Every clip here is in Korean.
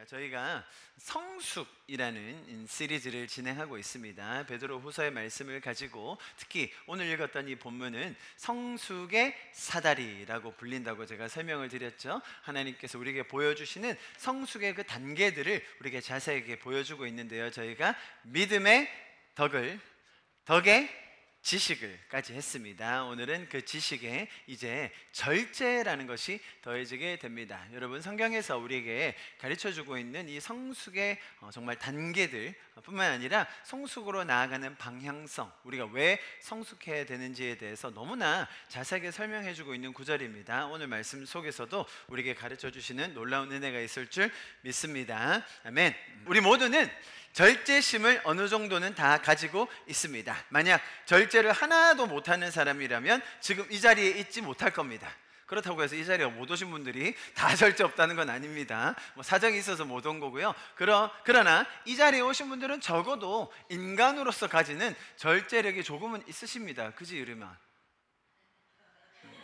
저희가 성숙이라는 시리즈를 진행하고 있습니다. 베드로 후서의 말씀을 가지고 특히 오늘 읽었던 이 본문은 성숙의 사다리라고 불린다고 제가 설명을 드렸죠. 하나님께서 우리에게 보여주시는 성숙의 그 단계들을 우리에게 자세하게 보여주고 있는데요. 저희가 믿음의 덕의 지식을까지 했습니다. 오늘은 그 지식에 이제 절제라는 것이 더해지게 됩니다. 여러분, 성경에서 우리에게 가르쳐주고 있는 이 성숙의 정말 단계들 뿐만 아니라 성숙으로 나아가는 방향성, 우리가 왜 성숙해야 되는지에 대해서 너무나 자세하게 설명해주고 있는 구절입니다. 오늘 말씀 속에서도 우리에게 가르쳐주시는 놀라운 은혜가 있을 줄 믿습니다. 아멘. 우리 모두는 절제심을 어느 정도는 다 가지고 있습니다. 만약 절제를 하나도 못하는 사람이라면 지금 이 자리에 있지 못할 겁니다. 그렇다고 해서 이 자리에 못 오신 분들이 다 절제 없다는 건 아닙니다. 사정이 있어서 못 온 거고요. 그러나 이 자리에 오신 분들은 적어도 인간으로서 가지는 절제력이 조금은 있으십니다. 그지, 유리마?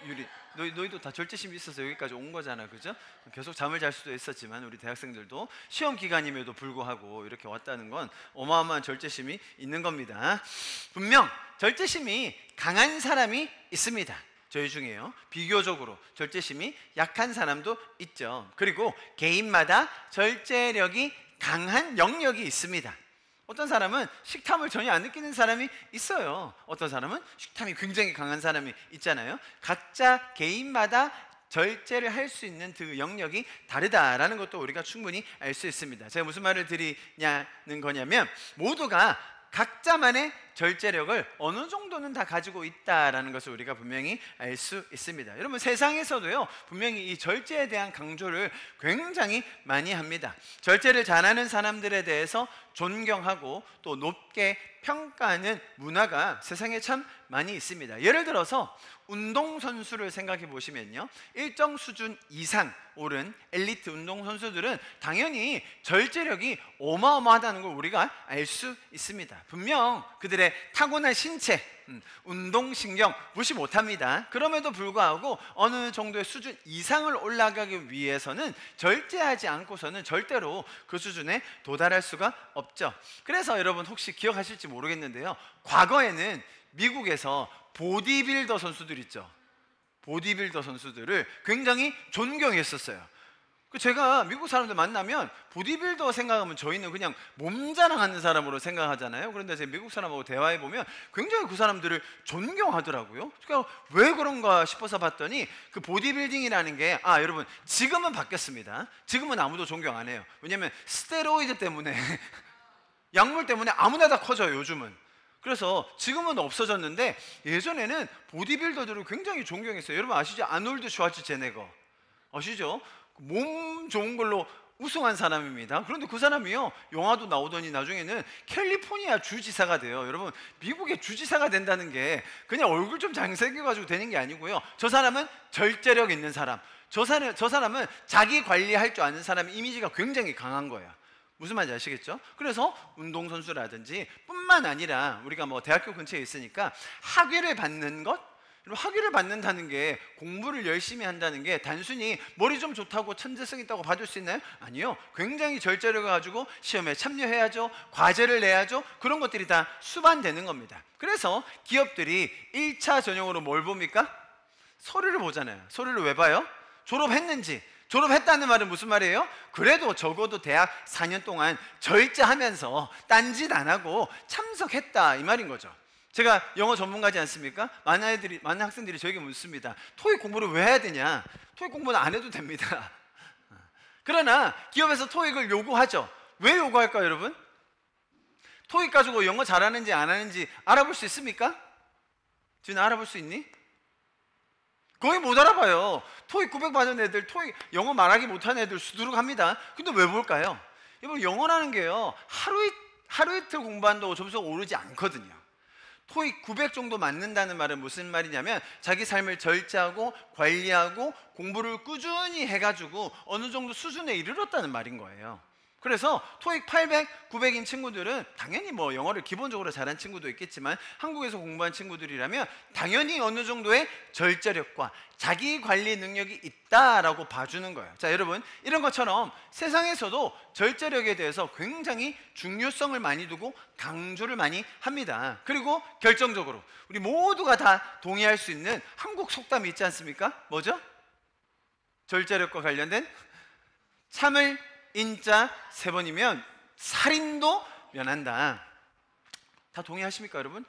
유리, 너희도 다 절제심이 있어서 여기까지 온 거잖아, 그죠? 계속 잠을 잘 수도 있었지만 우리 대학생들도 시험 기간임에도 불구하고 이렇게 왔다는 건 어마어마한 절제심이 있는 겁니다. 분명 절제심이 강한 사람이 있습니다. 저희 중에요, 비교적으로 절제심이 약한 사람도 있죠. 그리고 개인마다 절제력이 강한 영역이 있습니다. 어떤 사람은 식탐을 전혀 안 느끼는 사람이 있어요. 어떤 사람은 식탐이 굉장히 강한 사람이 있잖아요. 각자 개인마다 절제를 할 수 있는 그 영역이 다르다라는 것도 우리가 충분히 알 수 있습니다. 제가 무슨 말을 드리냐는 거냐면, 모두가 각자만의 절제력을 어느 정도는 다 가지고 있다라는 것을 우리가 분명히 알 수 있습니다. 여러분, 세상에서도요, 분명히 이 절제에 대한 강조를 굉장히 많이 합니다. 절제를 잘하는 사람들에 대해서 존경하고 또 높게 평가하는 문화가 세상에 참 많이 있습니다. 예를 들어서 운동선수를 생각해 보시면요, 일정 수준 이상 오른 엘리트 운동선수들은 당연히 절제력이 어마어마하다는 걸 우리가 알 수 있습니다. 분명 그들의 타고난 신체, 운동신경 무시 못합니다. 그럼에도 불구하고 어느 정도의 수준 이상을 올라가기 위해서는 절제하지 않고서는 절대로 그 수준에 도달할 수가 없죠. 그래서 여러분, 혹시 기억하실지 모르겠는데요, 과거에는 미국에서 보디빌더 선수들 있죠. 보디빌더 선수들을 굉장히 존경했었어요. 제가 미국 사람들 만나면 보디빌더 생각하면 저희는 그냥 몸 자랑하는 사람으로 생각하잖아요. 그런데 제가 미국 사람하고 대화해보면 굉장히 그 사람들을 존경하더라고요. 그러니까 왜 그런가 싶어서 봤더니 그 보디빌딩이라는 게, 여러분, 지금은 바뀌었습니다. 지금은 아무도 존경 안 해요. 왜냐면 스테로이드 때문에 약물 때문에 아무나 다 커져요, 요즘은. 그래서 지금은 없어졌는데 예전에는 보디빌더들을 굉장히 존경했어요. 여러분 아시죠? 아놀드 슈왈츠제네거 아시죠? 몸 좋은 걸로 우승한 사람입니다. 그런데 그 사람이요, 영화도 나오더니 나중에는 캘리포니아 주지사가 돼요. 여러분, 미국의 주지사가 된다는 게 그냥 얼굴 좀 잘생겨가지고 되는 게 아니고요, 저 사람은 절제력 있는 사람, 저 사람은 자기 관리할 줄 아는 사람의 이미지가 굉장히 강한 거예요. 무슨 말인지 아시겠죠? 그래서 운동선수라든지 뿐만 아니라 우리가 대학교 근처에 있으니까 학위를 받는 것, 학위를 받는다는 게, 공부를 열심히 한다는 게 단순히 머리 좀 좋다고 천재성 있다고 받을 수 있나요? 아니요. 굉장히 절제력을 가지고 시험에 참여해야죠, 과제를 내야죠. 그런 것들이 다 수반되는 겁니다. 그래서 기업들이 1차 전형으로 뭘 봅니까? 서류를 보잖아요. 서류를 왜 봐요? 졸업했는지. 졸업했다는 말은 무슨 말이에요? 그래도 적어도 대학 4년 동안 절제하면서 딴짓 안 하고 참석했다, 이 말인 거죠. 제가 영어 전문가지 않습니까? 많은 학생들이 저에게 묻습니다. 토익 공부를 왜 해야 되냐? 토익 공부는 안 해도 됩니다. 그러나 기업에서 토익을 요구하죠. 왜 요구할까요, 여러분? 토익 가지고 영어 잘하는지 안 하는지 알아볼 수 있습니까? 지금 알아볼 수 있니? 거의 못 알아봐요. 토익 900 받은 애들, 토익 영어 말하기 못하는 애들 수두룩 합니다. 근데 왜 볼까요? 여러분, 영어라는 게요, 하루 이틀 공부한다고 점수가 오르지 않거든요. 토익 900 정도 맞는다는 말은 무슨 말이냐면, 자기 삶을 절제하고 관리하고 공부를 꾸준히 해가지고 어느 정도 수준에 이르렀다는 말인 거예요. 그래서 토익 800, 900인 친구들은 당연히 뭐 영어를 기본적으로 잘한 친구도 있겠지만 한국에서 공부한 친구들이라면 당연히 어느 정도의 절제력과 자기 관리 능력이 있다라고 봐주는 거예요. 자, 여러분, 이런 것처럼 세상에서도 절제력에 대해서 굉장히 중요성을 많이 두고 강조를 많이 합니다. 그리고 결정적으로 우리 모두가 다 동의할 수 있는 한국 속담이 있지 않습니까? 뭐죠? 절제력과 관련된 참을 인자 3번이면 살인도 면한다. 다 동의하십니까, 여러분?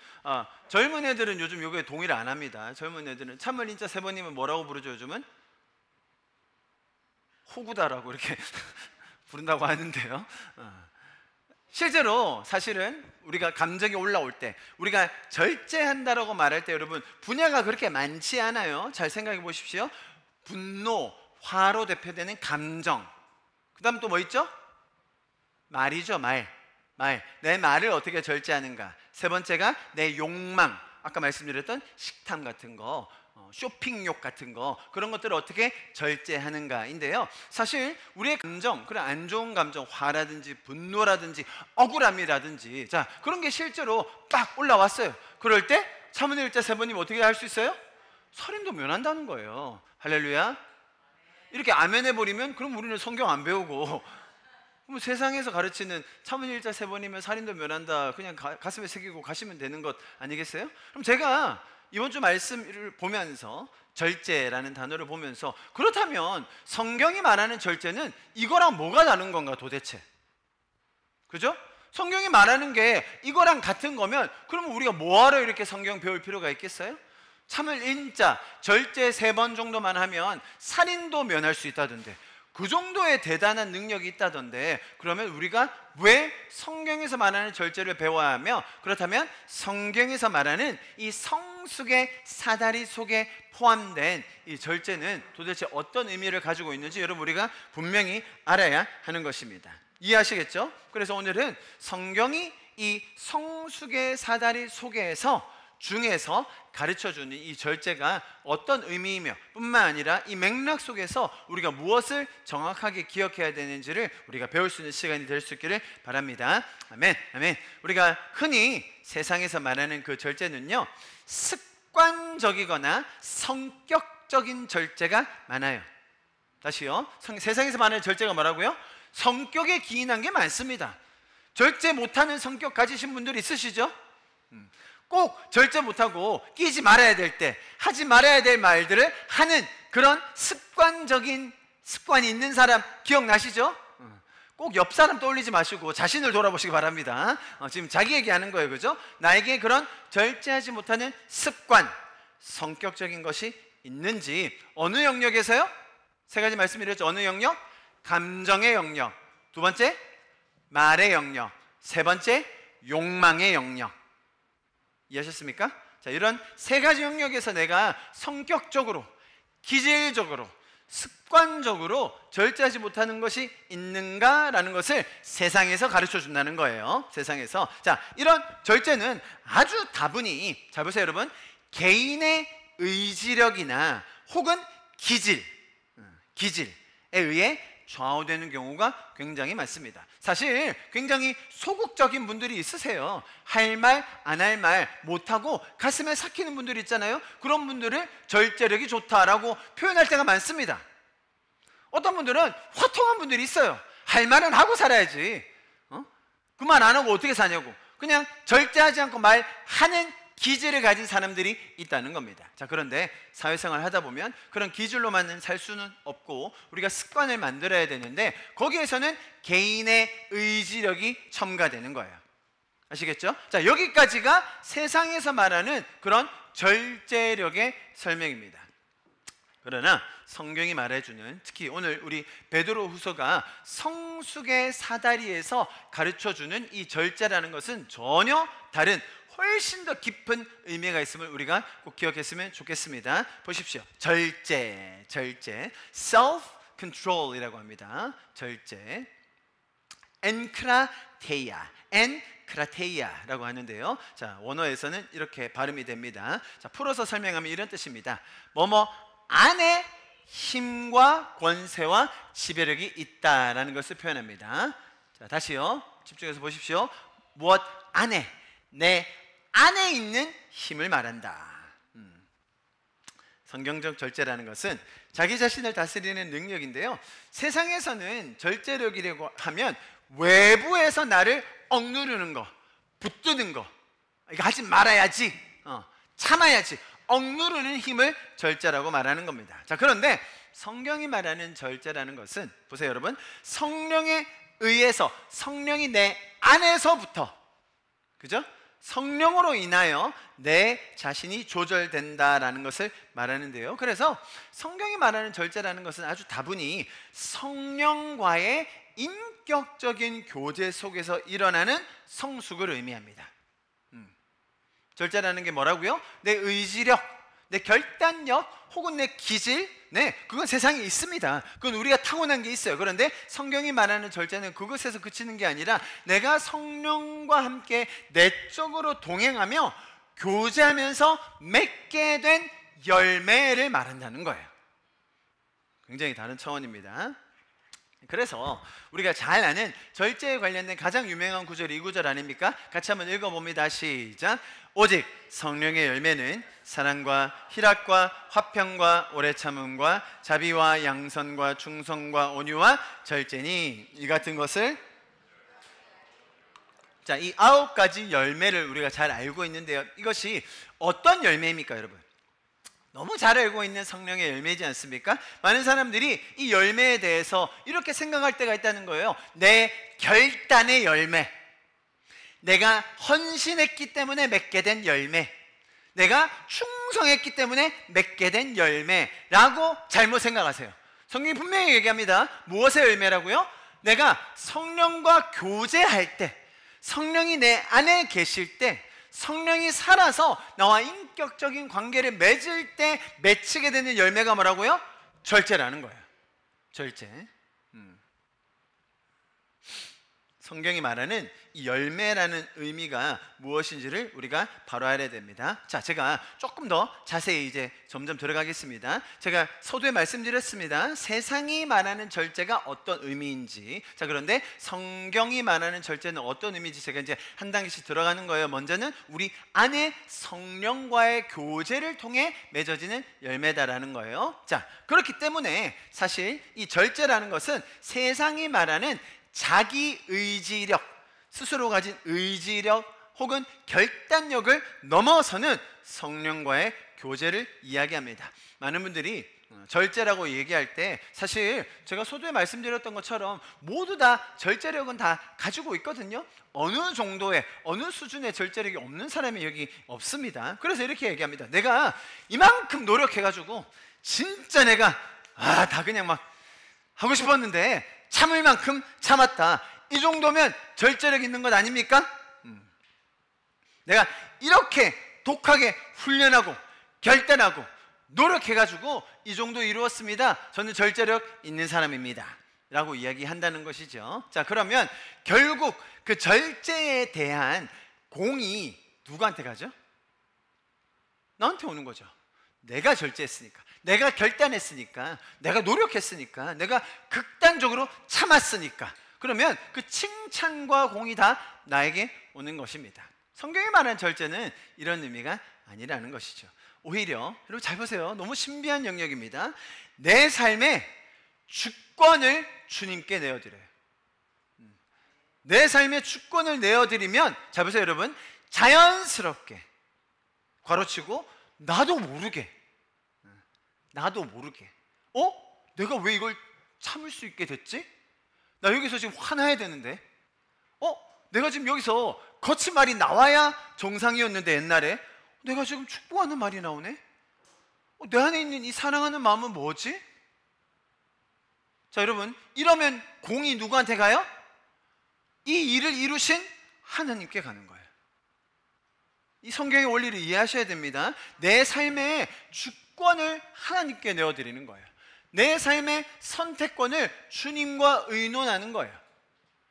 젊은 애들은 요즘 요거에 동의를 안 합니다. 젊은 애들은 참을 인자 3번이면 뭐라고 부르죠, 요즘은? 호구다라고 이렇게 부른다고 하는데요. 실제로 사실은 우리가 감정이 올라올 때, 우리가 절제한다라고 말할 때 여러분 분야가 그렇게 많지 않아요. 잘 생각해 보십시오. 분노, 화로 대표되는 감정, 그 다음 또 뭐 있죠? 말이죠. 말. 내 말을 어떻게 절제하는가. 세 번째가 내 욕망, 아까 말씀드렸던 식탐 같은 거, 쇼핑욕 같은 거, 그런 것들을 어떻게 절제하는가인데요. 사실 우리의 감정, 그런 안 좋은 감정, 화라든지 분노라든지 억울함이라든지, 자, 그런 게 실제로 딱 올라왔어요. 그럴 때 참으는 일자 3번이면 어떻게 할 수 있어요? 살인도 면한다는 거예요. 할렐루야. 이렇게 아멘해버리면 그럼 우리는 성경 안 배우고, 그럼 세상에서 가르치는 참은 일자 3번이면 살인도 면한다 그냥 가슴에 새기고 가시면 되는 것 아니겠어요? 그럼 제가 이번 주 말씀을 보면서 절제라는 단어를 보면서, 그렇다면 성경이 말하는 절제는 이거랑 뭐가 다른 건가 도대체? 그죠? 성경이 말하는 게 이거랑 같은 거면 그러면 우리가 뭐하러 이렇게 성경 배울 필요가 있겠어요? 참을 인자, 절제 3번 정도만 하면 살인도 면할 수 있다던데, 그 정도의 대단한 능력이 있다던데, 그러면 우리가 왜 성경에서 말하는 절제를 배워야 하며, 그렇다면 성경에서 말하는 이 성숙의 사다리 속에 포함된 이 절제는 도대체 어떤 의미를 가지고 있는지 여러분 우리가 분명히 알아야 하는 것입니다. 이해하시겠죠? 그래서 오늘은 성경이 이 성숙의 사다리 속에서 중에서 가르쳐주는 이 절제가 어떤 의미이며 뿐만 아니라 이 맥락 속에서 우리가 무엇을 정확하게 기억해야 되는지를 우리가 배울 수 있는 시간이 될 수 있기를 바랍니다. 아멘, 아멘. 우리가 흔히 세상에서 말하는 그 절제는요, 습관적이거나 성격적인 절제가 많아요. 다시요, 세상에서 말하는 절제가 뭐라고요? 성격에 기인한 게 많습니다. 절제 못하는 성격 가지신 분들 있으시죠? 꼭 절제 못하고 끼지 말아야 될 때 하지 말아야 될 말들을 하는 그런 습관이 있는 사람 기억나시죠? 꼭 옆 사람 떠올리지 마시고 자신을 돌아보시기 바랍니다. 지금 자기 얘기하는 거예요, 그죠? 나에게 그런 절제하지 못하는 습관, 성격적인 것이 있는지, 어느 영역에서요? 3가지 말씀드렸죠. 어느 영역? 감정의 영역. 2번째, 말의 영역. 3번째, 욕망의 영역. 이해하셨습니까? 자, 이런 3가지 영역에서 내가 성격적으로, 기질적으로, 습관적으로 절제하지 못하는 것이 있는가라는 것을 세상에서 가르쳐 준다는 거예요. 세상에서. 자, 이런 절제는 아주 다분히, 자 보세요 여러분, 개인의 의지력이나 혹은 기질에 의해 좌우되는 경우가 굉장히 많습니다. 사실 굉장히 소극적인 분들이 있으세요. 할 말, 안 할 말 못하고 가슴에 삭히는 분들이 있잖아요. 그런 분들을 절제력이 좋다라고 표현할 때가 많습니다. 어떤 분들은 화통한 분들이 있어요. 할 말은 하고 살아야지, 그 말 안 하고 어떻게 사냐고, 그냥 절제하지 않고 말하는 기질을 가진 사람들이 있다는 겁니다. 자, 그런데 사회생활 하다 보면 그런 기질로만 살 수는 없고 우리가 습관을 만들어야 되는데, 거기에서는 개인의 의지력이 첨가되는 거예요. 아시겠죠? 자, 여기까지가 세상에서 말하는 그런 절제력의 설명입니다. 그러나 성경이 말해주는, 특히 오늘 우리 베드로 후서가 성숙의 사다리에서 가르쳐주는 이 절제라는 것은 전혀 다른, 훨씬 더 깊은 의미가 있음을 우리가 꼭 기억했으면 좋겠습니다. 보십시오. 절제, self-control이라고 합니다. 절제. 엔크라테이아라고 하는데요. 자, 원어에서는 이렇게 발음이 됩니다. 자, 풀어서 설명하면 이런 뜻입니다. 뭐뭐 안에 힘과 권세와 지배력이 있다라는 것을 표현합니다. 자, 다시요. 집중해서 보십시오. 무엇 안에, 내 안에 있는 힘을 말한다. 성경적 절제라는 것은 자기 자신을 다스리는 능력인데요. 세상에서는 절제력이라고 하면 외부에서 나를 억누르는 거, 붙드는 거, 이거 하지 말아야지, 참아야지, 억누르는 힘을 절제라고 말하는 겁니다. 자, 그런데 성경이 말하는 절제라는 것은 보세요, 여러분. 성령에 의해서, 성령이 내 안에서부터, 그죠? 성령으로 인하여 내 자신이 조절된다라는 것을 말하는데요. 그래서 성경이 말하는 절제라는 것은 아주 다분히 성령과의 인격적인 교제 속에서 일어나는 성숙을 의미합니다. 절제라는 게 뭐라고요? 내 의지력, 내 결단력, 혹은 내 기질, 그건 세상에 있습니다. 그건 우리가 타고난 게 있어요. 그런데 성경이 말하는 절제는 그것에서 그치는 게 아니라 내가 성령과 함께 내적으로 동행하며 교제하면서 맺게 된 열매를 말한다는 거예요. 굉장히 다른 차원입니다. 그래서 우리가 잘 아는 절제에 관련된 가장 유명한 구절이 이 구절 아닙니까? 같이 한번 읽어봅니다. 시작. 오직 성령의 열매는 사랑과 희락과 화평과 오래 참음과 자비와 양선과 충성과 온유와 절제니 이 같은 것을, 자, 이 9가지 열매를 우리가 잘 알고 있는데요. 이것이 어떤 열매입니까, 여러분? 너무 잘 알고 있는 성령의 열매이지 않습니까? 많은 사람들이 이 열매에 대해서 이렇게 생각할 때가 있다는 거예요. 내 결단의 열매, 내가 헌신했기 때문에 맺게 된 열매, 내가 충성했기 때문에 맺게 된 열매라고 잘못 생각하세요. 성경이 분명히 얘기합니다. 무엇의 열매라고요? 내가 성령과 교제할 때, 성령이 내 안에 계실 때, 성령이 살아서 나와 인격적인 관계를 맺을 때 맺히게 되는 열매가 뭐라고요? 절제라는 거예요. 절제. 성경이 말하는 이 열매라는 의미가 무엇인지를 우리가 바로 알아야 됩니다. 자, 제가 조금 더 자세히 이제 점점 들어가겠습니다. 제가 서두에 말씀드렸습니다. 세상이 말하는 절제가 어떤 의미인지. 자, 그런데 성경이 말하는 절제는 어떤 의미인지 제가 이제 한 단계씩 들어가는 거예요. 먼저는 우리 안에 성령과의 교제를 통해 맺어지는 열매다라는 거예요. 자, 그렇기 때문에 사실 이 절제라는 것은 세상이 말하는 자기 의지력, 스스로 가진 의지력 혹은 결단력을 넘어서는 성령과의 교제를 이야기합니다. 많은 분들이 절제라고 얘기할 때 사실 제가 서두에 말씀드렸던 것처럼 모두 다 절제력은 다 가지고 있거든요. 어느 정도의, 어느 수준의 절제력이 없는 사람이 여기 없습니다. 그래서 이렇게 얘기합니다. 내가 이만큼 노력해가지고 진짜 내가 다 그냥 막 하고 싶었는데 참을 만큼 참았다. 이 정도면 절제력 있는 것 아닙니까? 내가 이렇게 독하게 훈련하고 결단하고 노력해가지고 이 정도 이루었습니다. 저는 절제력 있는 사람입니다 라고 이야기한다는 것이죠. 자, 그러면 결국 그 절제에 대한 공이 누구한테 가죠? 나한테 오는 거죠. 내가 절제했으니까, 내가 결단했으니까, 내가 노력했으니까, 내가 극단적으로 참았으니까, 그러면 그 칭찬과 공이 다 나에게 오는 것입니다. 성경이 말하는 절제는 이런 의미가 아니라는 것이죠. 오히려 여러분 잘 보세요. 너무 신비한 영역입니다. 내 삶의 주권을 주님께 내어드려요. 내 삶의 주권을 내어드리면, 자 보세요 여러분, 자연스럽게 괄호치고 나도 모르게 내가 왜 이걸 참을 수 있게 됐지? 나 여기서 지금 화나야 되는데, 내가 지금 여기서 거친 말이 나와야 정상이었는데 옛날에 내가 지금 축복하는 말이 나오네? 내 안에 있는 이 사랑하는 마음은 뭐지? 자 여러분, 이러면 공이 누구한테 가요? 이 일을 이루신 하나님께 가는 거예요. 이 성경의 원리를 이해하셔야 됩니다. 내 삶의 주권을 하나님께 내어드리는 거예요. 내 삶의 선택권을 주님과 의논하는 거예요.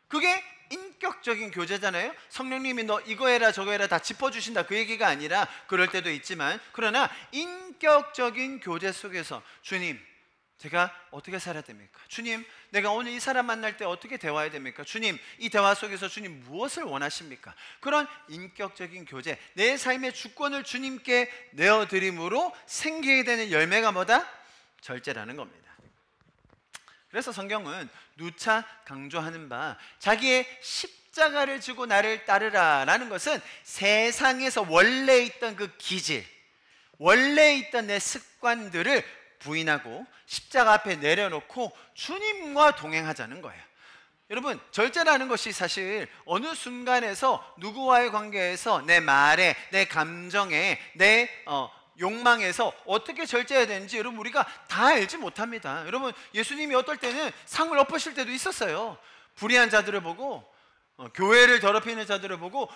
그게 인격적인 교제잖아요. 성령님이 너 이거 해라 저거 해라 다 짚어주신다 그 얘기가 아니라, 그럴 때도 있지만, 그러나 인격적인 교제 속에서 주님, 제가 어떻게 살아야 됩니까? 주님, 내가 오늘 이 사람 만날 때 어떻게 대화해야 됩니까? 주님, 이 대화 속에서 주님 무엇을 원하십니까? 그런 인격적인 교제, 내 삶의 주권을 주님께 내어드림으로 생기게 되는 열매가 뭐다? 절제라는 겁니다. 그래서 성경은 누차 강조하는 바, 자기의 십자가를 지고 나를 따르라 라는 것은 세상에서 원래 있던 그 기질, 원래 있던 내 습관들을 부인하고 십자가 앞에 내려놓고 주님과 동행하자는 거예요. 여러분, 절제라는 것이 사실 어느 순간에서 누구와의 관계에서 내 말에, 내 감정에, 내 욕망에서 어떻게 절제해야 되는지 여러분 우리가 다 알지 못합니다. 여러분, 예수님이 어떨 때는 상을 엎으실 때도 있었어요. 불의한 자들을 보고 교회를 더럽히는 자들을 보고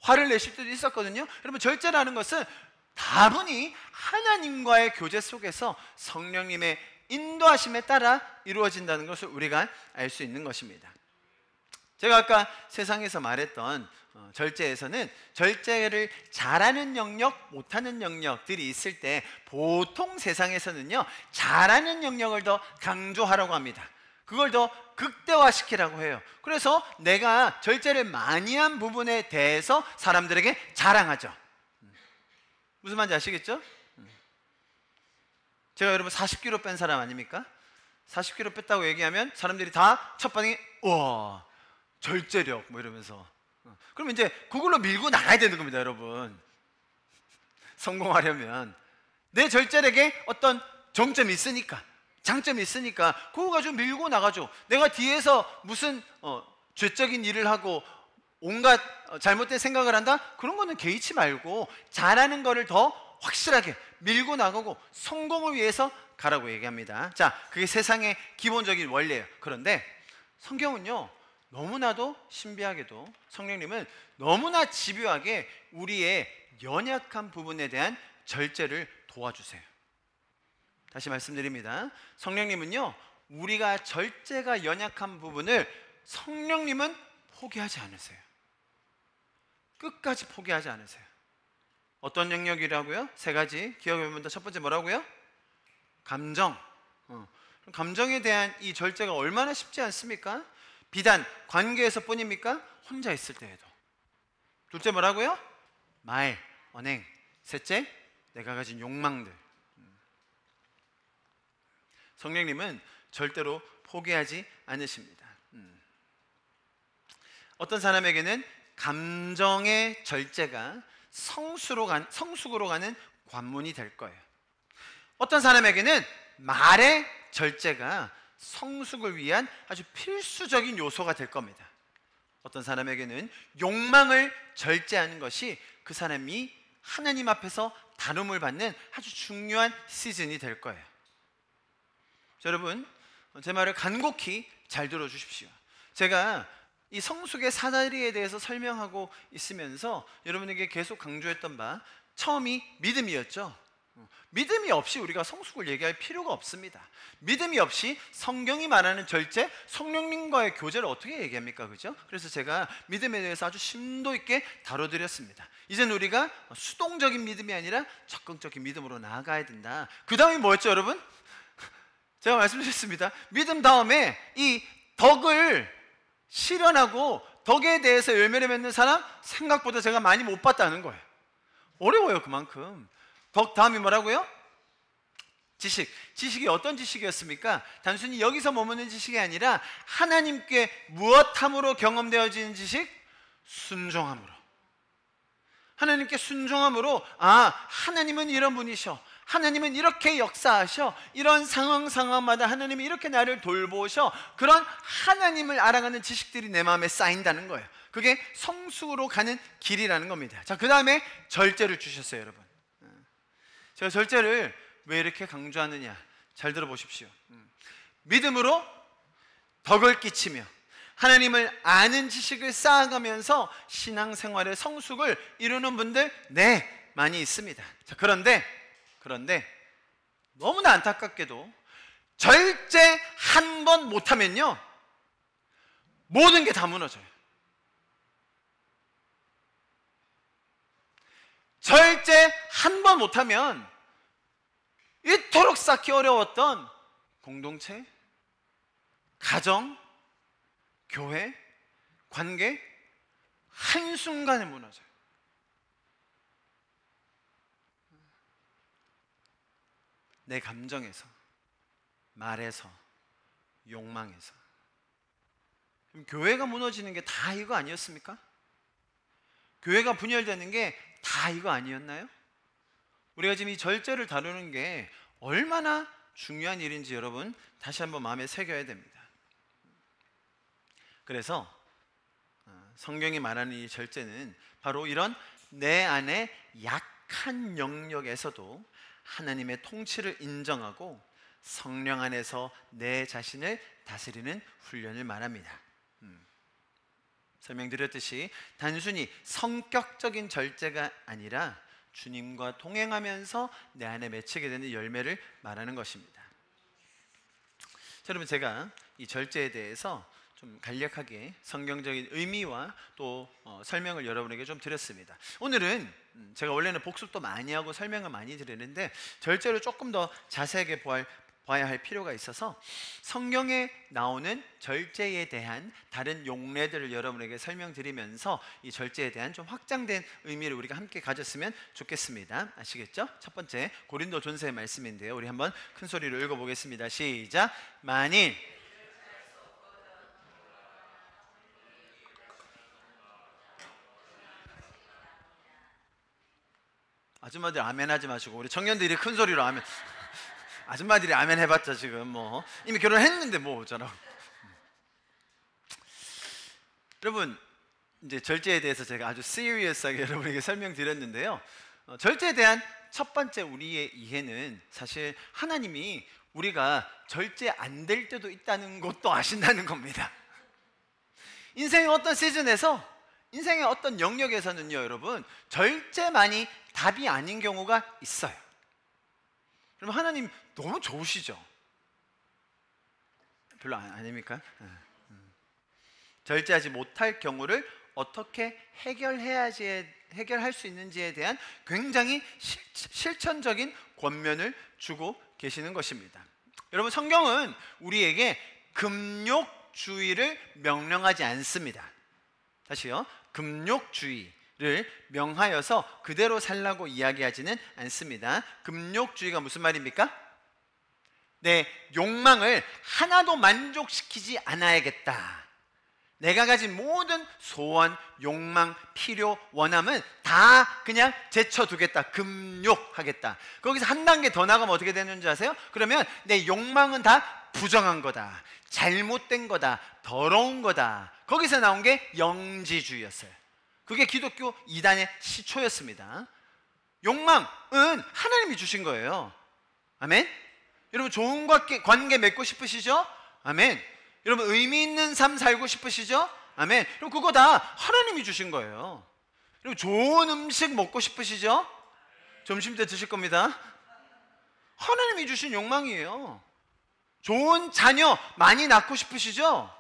화를 내실 때도 있었거든요. 여러분, 절제라는 것은 다분히 하나님과의 교제 속에서 성령님의 인도하심에 따라 이루어진다는 것을 우리가 알 수 있는 것입니다. 제가 아까 세상에서 말했던 절제에서는 절제를 잘하는 영역, 못하는 영역들이 있을 때 보통 세상에서는요, 잘하는 영역을 더 강조하라고 합니다. 그걸 더 극대화시키라고 해요. 그래서 내가 절제를 많이 한 부분에 대해서 사람들에게 자랑하죠. 무슨 말인지 아시겠죠? 제가 여러분 40kg 뺀 사람 아닙니까? 40kg 뺐다고 얘기하면 사람들이 다 첫 반응이 우와, 절제력 뭐 이러면서, 그럼 이제 그걸로 밀고 나가야 되는 겁니다. 여러분, 성공하려면 내 절제력에 어떤 정점이 있으니까, 장점이 있으니까 그거 가지고 밀고 나가죠. 내가 뒤에서 무슨 죄적인 일을 하고 온갖 잘못된 생각을 한다? 그런 거는 개의치 말고 잘하는 거를 더 확실하게 밀고 나가고 성공을 위해서 가라고 얘기합니다. 자, 그게 세상의 기본적인 원리예요. 그런데 성경은요, 너무나도 신비하게도 성령님은 너무나 집요하게 우리의 연약한 부분에 대한 절제를 도와주세요. 다시 말씀드립니다. 성령님은요, 우리가 절제가 연약한 부분을 성령님은 포기하지 않으세요. 끝까지 포기하지 않으세요. 어떤 영역이라고요? 세 가지 기억해보면, 첫 번째 뭐라고요? 감정. 감정에 대한 이 절제가 얼마나 쉽지 않습니까? 비단 관계에서 뿐입니까? 혼자 있을 때에도. 둘째 뭐라고요? 말, 언행. 셋째, 내가 가진 욕망들. 성령님은 절대로 포기하지 않으십니다. 어떤 사람에게는 감정의 절제가 성숙으로 가는 관문이 될 거예요. 어떤 사람에게는 말의 절제가 성숙을 위한 아주 필수적인 요소가 될 겁니다. 어떤 사람에게는 욕망을 절제하는 것이 그 사람이 하나님 앞에서 다룸을 받는 아주 중요한 시즌이 될 거예요. 자, 여러분, 제 말을 간곡히 잘 들어주십시오. 제가 이 성숙의 사다리에 대해서 설명하고 있으면서 여러분에게 계속 강조했던 바, 처음이 믿음이었죠. 믿음이 없이 우리가 성숙을 얘기할 필요가 없습니다. 믿음이 없이 성경이 말하는 절제, 성령님과의 교제를 어떻게 얘기합니까? 그죠? 그래서 제가 믿음에 대해서 아주 심도 있게 다뤄드렸습니다. 이제는 우리가 수동적인 믿음이 아니라 적극적인 믿음으로 나아가야 된다. 그 다음이 뭐였죠, 여러분? 제가 말씀드렸습니다. 믿음 다음에 이 덕을 실현하고 덕에 대해서 열매를 맺는 사람 생각보다 제가 많이 못 봤다는 거예요. 어려워요, 그만큼. 덕 다음이 뭐라고요? 지식. 지식이 어떤 지식이었습니까? 단순히 여기서 머무는 지식이 아니라 하나님께 무엇함으로 경험되어지는 지식? 순종함으로. 하나님께 순종함으로, 아, 하나님은 이런 분이셔, 하나님은 이렇게 역사하셔, 이런 상황마다 하나님이 이렇게 나를 돌보셔, 그런 하나님을 알아가는 지식들이 내 마음에 쌓인다는 거예요. 그게 성숙으로 가는 길이라는 겁니다. 자, 그 다음에 절제를 주셨어요, 여러분. 제가 절제를 왜 이렇게 강조하느냐, 잘 들어보십시오. 믿음으로 덕을 끼치며 하나님을 아는 지식을 쌓아가면서 신앙생활의 성숙을 이루는 분들, 네, 많이 있습니다. 자, 그런데 너무나 안타깝게도 절제 한 번 못하면요, 모든 게 다 무너져요. 절제 한 번 못하면 이토록 쌓기 어려웠던 공동체, 가정, 교회, 관계 한순간에 무너져요. 내 감정에서, 말에서, 욕망에서. 그럼 교회가 무너지는 게 다 이거 아니었습니까? 교회가 분열되는 게 다 이거 아니었나요? 우리가 지금 이 절제를 다루는 게 얼마나 중요한 일인지 여러분 다시 한번 마음에 새겨야 됩니다. 그래서 성경이 말하는 이 절제는 바로 이런 내 안에 약한 영역에서도 하나님의 통치를 인정하고 성령 안에서 내 자신을 다스리는 훈련을 말합니다. 설명드렸듯이 단순히 성격적인 절제가 아니라 주님과 동행하면서 내 안에 맺히게 되는 열매를 말하는 것입니다. 자, 여러분, 제가 이 절제에 대해서 좀 간략하게 성경적인 의미와 또 설명을 여러분에게 좀 드렸습니다. 오늘은 제가 원래는 복습도 많이 하고 설명을 많이 드리는데 절제를 조금 더 자세하게 봐야 할 필요가 있어서 성경에 나오는 절제에 대한 다른 용례들을 여러분에게 설명드리면서 이 절제에 대한 좀 확장된 의미를 우리가 함께 가졌으면 좋겠습니다. 아시겠죠? 첫 번째 고린도전서의 말씀인데요, 우리 한번 큰 소리로 읽어보겠습니다. 시작. 만일 아줌마들 아멘 하지 마시고 우리 청년들이 큰 소리로 아멘. 아줌마들이 아멘 해봤자 지금 뭐 이미 결혼했는데 뭐 어쩌라고. 여러분, 이제 절제에 대해서 제가 아주 시리어스하게 여러분에게 설명드렸는데요, 절제에 대한 첫 번째 우리의 이해는 사실 하나님이 우리가 절제 안 될 때도 있다는 것도 아신다는 겁니다. 인생의 어떤 시즌에서, 인생의 어떤 영역에서는요 여러분, 절제만이 답이 아닌 경우가 있어요. 그럼 하나님 너무 좋으시죠? 별로 아닙니까? 절제하지 못할 경우를 어떻게 해결할 수 있는지에 대한 굉장히 실천적인 권면을 주고 계시는 것입니다. 여러분, 성경은 우리에게 금욕주의를 명령하지 않습니다. 다시요, 금욕주의를 명하여서 그대로 살라고 이야기하지는 않습니다. 금욕주의가 무슨 말입니까? 내 욕망을 하나도 만족시키지 않아야겠다. 내가 가진 모든 소원, 욕망, 필요, 원함은 다 그냥 제쳐두겠다. 금욕하겠다. 거기서 한 단계 더 나가면 어떻게 되는지 아세요? 그러면 내 욕망은 다 부정한 거다, 잘못된 거다, 더러운 거다. 거기서 나온 게 영지주의였어요. 그게 기독교 이단의 시초였습니다. 욕망은 하나님이 주신 거예요. 아멘? 여러분, 좋은 관계 맺고 싶으시죠? 아멘. 여러분, 의미 있는 삶 살고 싶으시죠? 아멘. 그럼 그거 다 하나님이 주신 거예요. 여러분, 좋은 음식 먹고 싶으시죠? 점심 때 드실 겁니다. 하나님이 주신 욕망이에요. 좋은 자녀 많이 낳고 싶으시죠?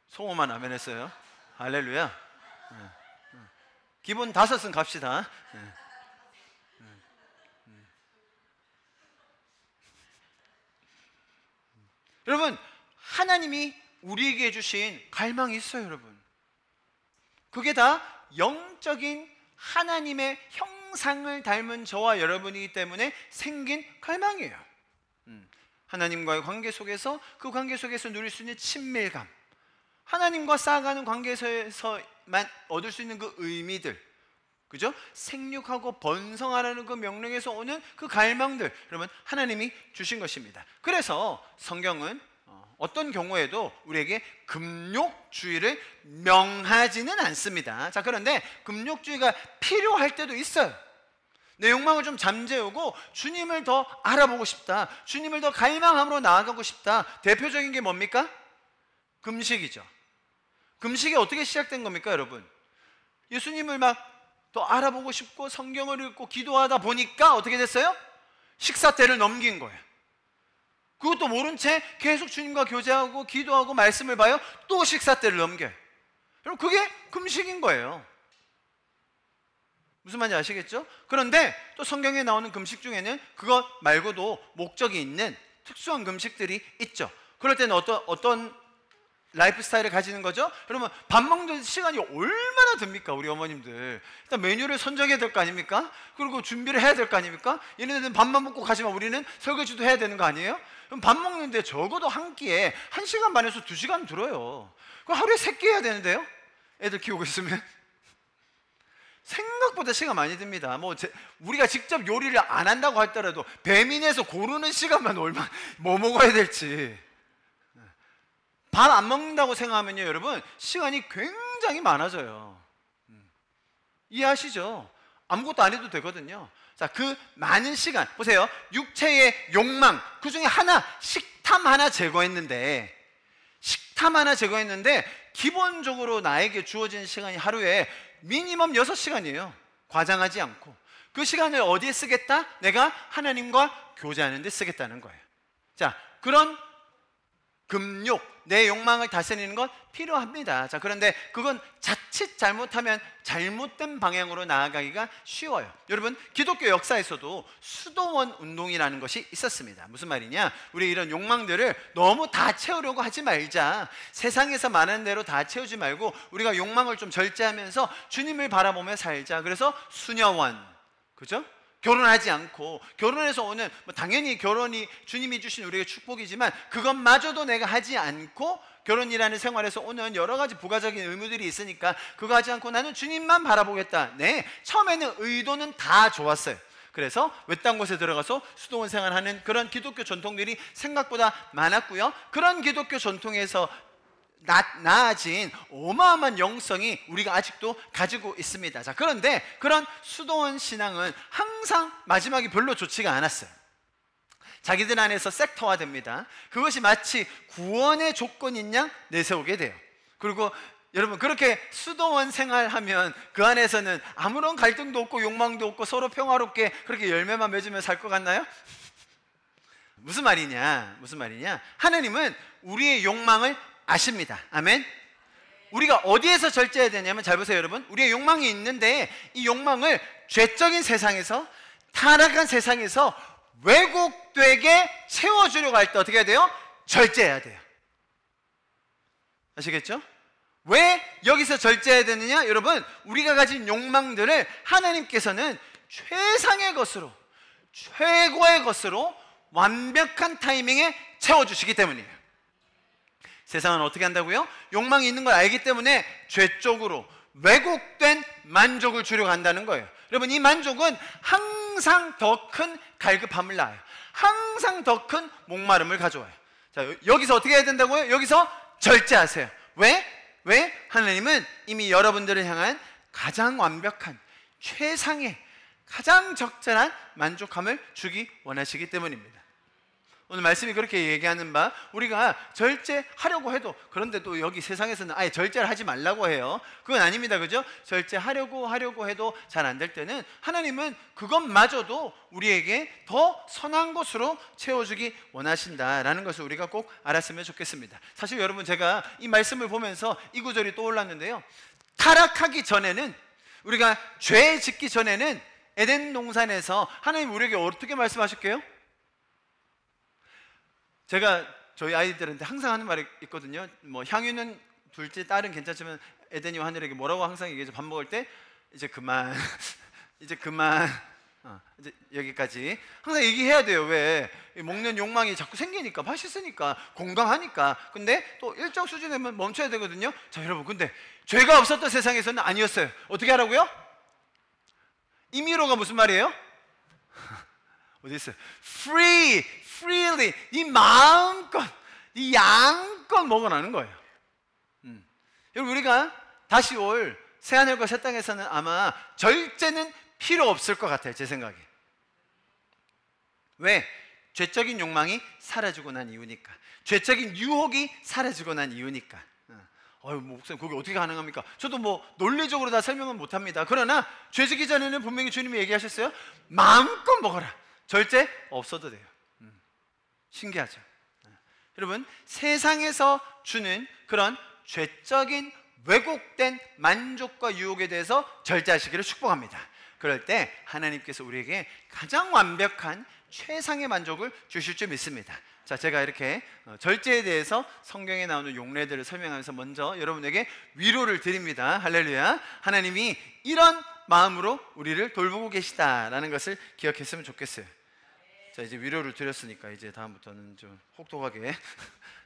성호만 아멘 했어요. 할렐루야. 기본 5은 갑시다. 여러분, 하나님이 우리에게 주신 갈망이 있어요. 여러분, 그게 다 영적인 하나님의 형상을 닮은 저와 여러분이기 때문에 생긴 갈망이에요. 하나님과의 관계 속에서, 그 관계 속에서 누릴 수 있는 친밀감, 하나님과 쌓아가는 관계에서만 얻을 수 있는 그 의미들, 그죠? 생육하고 번성하라는 그 명령에서 오는 그 갈망들, 여러분, 하나님이 주신 것입니다. 그래서 성경은 어떤 경우에도 우리에게 금욕주의를 명하지는 않습니다. 자, 그런데 금욕주의가 필요할 때도 있어요. 내 욕망을 좀 잠재우고 주님을 더 알아보고 싶다, 주님을 더 갈망함으로 나아가고 싶다. 대표적인 게 뭡니까? 금식이죠. 금식이 어떻게 시작된 겁니까, 여러분? 예수님을 막 더 알아보고 싶고 성경을 읽고 기도하다 보니까 어떻게 됐어요? 식사 때를 넘긴 거예요. 그것도 모른 채 계속 주님과 교제하고 기도하고 말씀을 봐요. 또 식사 때를 넘겨요. 여러분, 그게 금식인 거예요. 무슨 말인지 아시겠죠? 그런데 또 성경에 나오는 금식 중에는 그것 말고도 목적이 있는 특수한 금식들이 있죠. 그럴 때는 어떤 라이프 스타일을 가지는 거죠? 그러면 밥 먹는 시간이 얼마나 듭니까? 우리 어머님들 일단 메뉴를 선정해야 될 거 아닙니까? 그리고 준비를 해야 될 거 아닙니까? 얘네들은 밥만 먹고 가지만 우리는 설거지도 해야 되는 거 아니에요? 그럼 밥 먹는데 적어도 한 끼에 1시간 반에서 2시간 들어요. 그럼 하루에 3끼 해야 되는데요? 애들 키우고 있으면 생각보다 시간 많이 듭니다. 우리가 직접 요리를 안 한다고 할더라도 배민에서 고르는 시간만 뭐 먹어야 될지. 밥 안 먹는다고 생각하면요, 여러분 시간이 굉장히 많아져요. 이해하시죠? 아무것도 안 해도 되거든요. 자, 그 많은 시간 보세요. 육체의 욕망 그 중에 하나, 식탐 하나 제거했는데 기본적으로 나에게 주어진 시간이 하루에 미니멈 6시간이에요. 과장하지 않고. 그 시간을 어디에 쓰겠다? 내가 하나님과 교제하는 데 쓰겠다는 거예요. 자, 그런 금욕, 내 욕망을 다스리는 건 필요합니다. 자, 그런데 그건 자칫 잘못하면 잘못된 방향으로 나아가기가 쉬워요. 여러분, 기독교 역사에서도 수도원 운동이라는 것이 있었습니다. 무슨 말이냐? 우리 이런 욕망들을 너무 다 채우려고 하지 말자. 세상에서 많은 대로 다 채우지 말고 우리가 욕망을 좀 절제하면서 주님을 바라보며 살자. 그래서 수녀원, 그죠? 결혼하지 않고, 결혼해서 오는 당연히 결혼이 주님이 주신 우리의 축복이지만 그것마저도 내가 하지 않고 결혼이라는 생활에서 오는 여러 가지 부가적인 의무들이 있으니까 그거 하지 않고 나는 주님만 바라보겠다. 네, 처음에는 의도는 다 좋았어요. 그래서 외딴 곳에 들어가서 수도원 생활하는 그런 기독교 전통들이 생각보다 많았고요. 그런 기독교 전통에서 나아진 어마어마한 영성이 우리가 아직도 가지고 있습니다. 자, 그런데 그런 수도원 신앙은 항상 마지막이 별로 좋지가 않았어요. 자기들 안에서 섹터화됩니다. 그것이 마치 구원의 조건인 양 내세우게 돼요. 그리고 여러분, 그렇게 수도원 생활하면 그 안에서는 아무런 갈등도 없고 욕망도 없고 서로 평화롭게 그렇게 열매만 맺으며 살 것 같나요? 무슨 말이냐? 하나님은 우리의 욕망을 아십니다. 아멘. 우리가 어디에서 절제해야 되냐면, 잘 보세요 여러분, 우리의 욕망이 있는데 이 욕망을 죄적인 세상에서, 타락한 세상에서 왜곡되게 채워주려고 할 때 어떻게 해야 돼요? 절제해야 돼요. 아시겠죠? 왜 여기서 절제해야 되느냐? 여러분, 우리가 가진 욕망들을 하나님께서는 최상의 것으로, 최고의 것으로 완벽한 타이밍에 채워주시기 때문이에요. 세상은 어떻게 한다고요? 욕망이 있는 걸 알기 때문에 죄 쪽으로 왜곡된 만족을 주려고 한다는 거예요. 여러분, 이 만족은 항상 더 큰 갈급함을 낳아요. 항상 더 큰 목마름을 가져와요. 자, 여기서 어떻게 해야 된다고요? 여기서 절제하세요. 왜? 하나님은 이미 여러분들을 향한 가장 완벽한, 최상의, 가장 적절한 만족함을 주기 원하시기 때문입니다. 오늘 말씀이 그렇게 얘기하는 바, 우리가 절제하려고 해도, 그런데 또 여기 세상에서는 아예 절제를 하지 말라고 해요. 그건 아닙니다. 그죠? 절제하려고 해도 잘 안 될 때는 하나님은 그것마저도 우리에게 더 선한 것으로 채워주기 원하신다라는 것을 우리가 꼭 알았으면 좋겠습니다. 사실 여러분, 제가 이 말씀을 보면서 이 구절이 떠올랐는데요, 타락하기 전에는, 우리가 죄 짓기 전에는 에덴 동산에서 하나님 우리에게 어떻게 말씀하실게요? 제가 저희 아이들한테 항상 하는 말이 있거든요. 향유는 둘째, 딸은 괜찮지만 에덴이와 하늘에게 뭐라고 항상 얘기해서, 밥 먹을 때 이제 그만 이제 여기까지 항상 얘기해야 돼요. 왜? 먹는 욕망이 자꾸 생기니까, 맛있으니까, 건강하니까. 근데 또 일정 수준에만 멈춰야 되거든요. 자, 여러분, 근데 죄가 없었던 세상에서는 아니었어요. 어떻게 하라고요? 임의로가 무슨 말이에요? 어디 있어요? freely, 네 마음껏, 네 양껏 먹어나는 거예요. 여러분, 우리가 다시 올 새하늘과 새 땅에서는 아마 절제는 필요 없을 것 같아요, 제 생각에. 왜? 죄적인 욕망이 사라지고 난 이유니까. 죄적인 유혹이 사라지고 난 이유니까. 목사님, 그게 어떻게 가능합니까? 저도 논리적으로 다 설명은 못합니다. 그러나 죄 지기 전에는 분명히 주님이 얘기하셨어요. 마음껏 먹어라. 절제 없어도 돼요. 신기하죠? 여러분, 세상에서 주는 그런 죄적인 왜곡된 만족과 유혹에 대해서 절제하시기를 축복합니다. 그럴 때 하나님께서 우리에게 가장 완벽한 최상의 만족을 주실 줄 믿습니다. 자, 제가 이렇게 절제에 대해서 성경에 나오는 용례들을 설명하면서 먼저 여러분에게 위로를 드립니다. 할렐루야. 하나님이 이런 마음으로 우리를 돌보고 계시다라는 것을 기억했으면 좋겠어요. 자, 이제 위로를 드렸으니까 이제 다음부터는 좀 혹독하게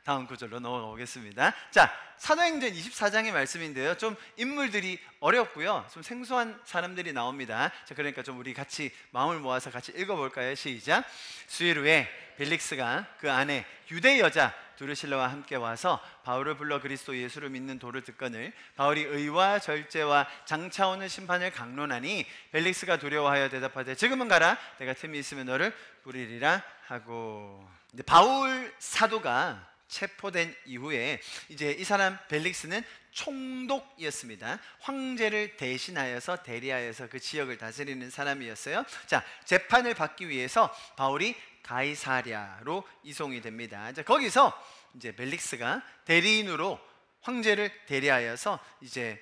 다음 구절로 넘어가겠습니다. 자, 사도행전 24장의 말씀인데요, 좀 인물들이 어렵고요, 좀 생소한 사람들이 나옵니다. 자, 그러니까 좀 우리 같이 마음을 모아서 같이 읽어볼까요? 시작. 수일 후에 벨릭스가 그 안에 유대 여자 두르실라와 함께 와서 바울을 불러 그리스도 예수를 믿는 도를 듣거늘 바울이 의와 절제와 장차 오는 심판을 강론하니 벨릭스가 두려워하여 대답하되 지금은 가라, 내가 틈이 있으면 너를 부리리라 하고. 이제 바울 사도가 체포된 이후에 이제 이 사람 벨릭스는 총독이었습니다. 황제를 대신하여서 대리하여서 그 지역을 다스리는 사람이었어요. 자, 재판을 받기 위해서 바울이 가이사랴로 이송이 됩니다. 자, 거기서 이제 벨릭스가 대리인으로 황제를 대리하여서 이제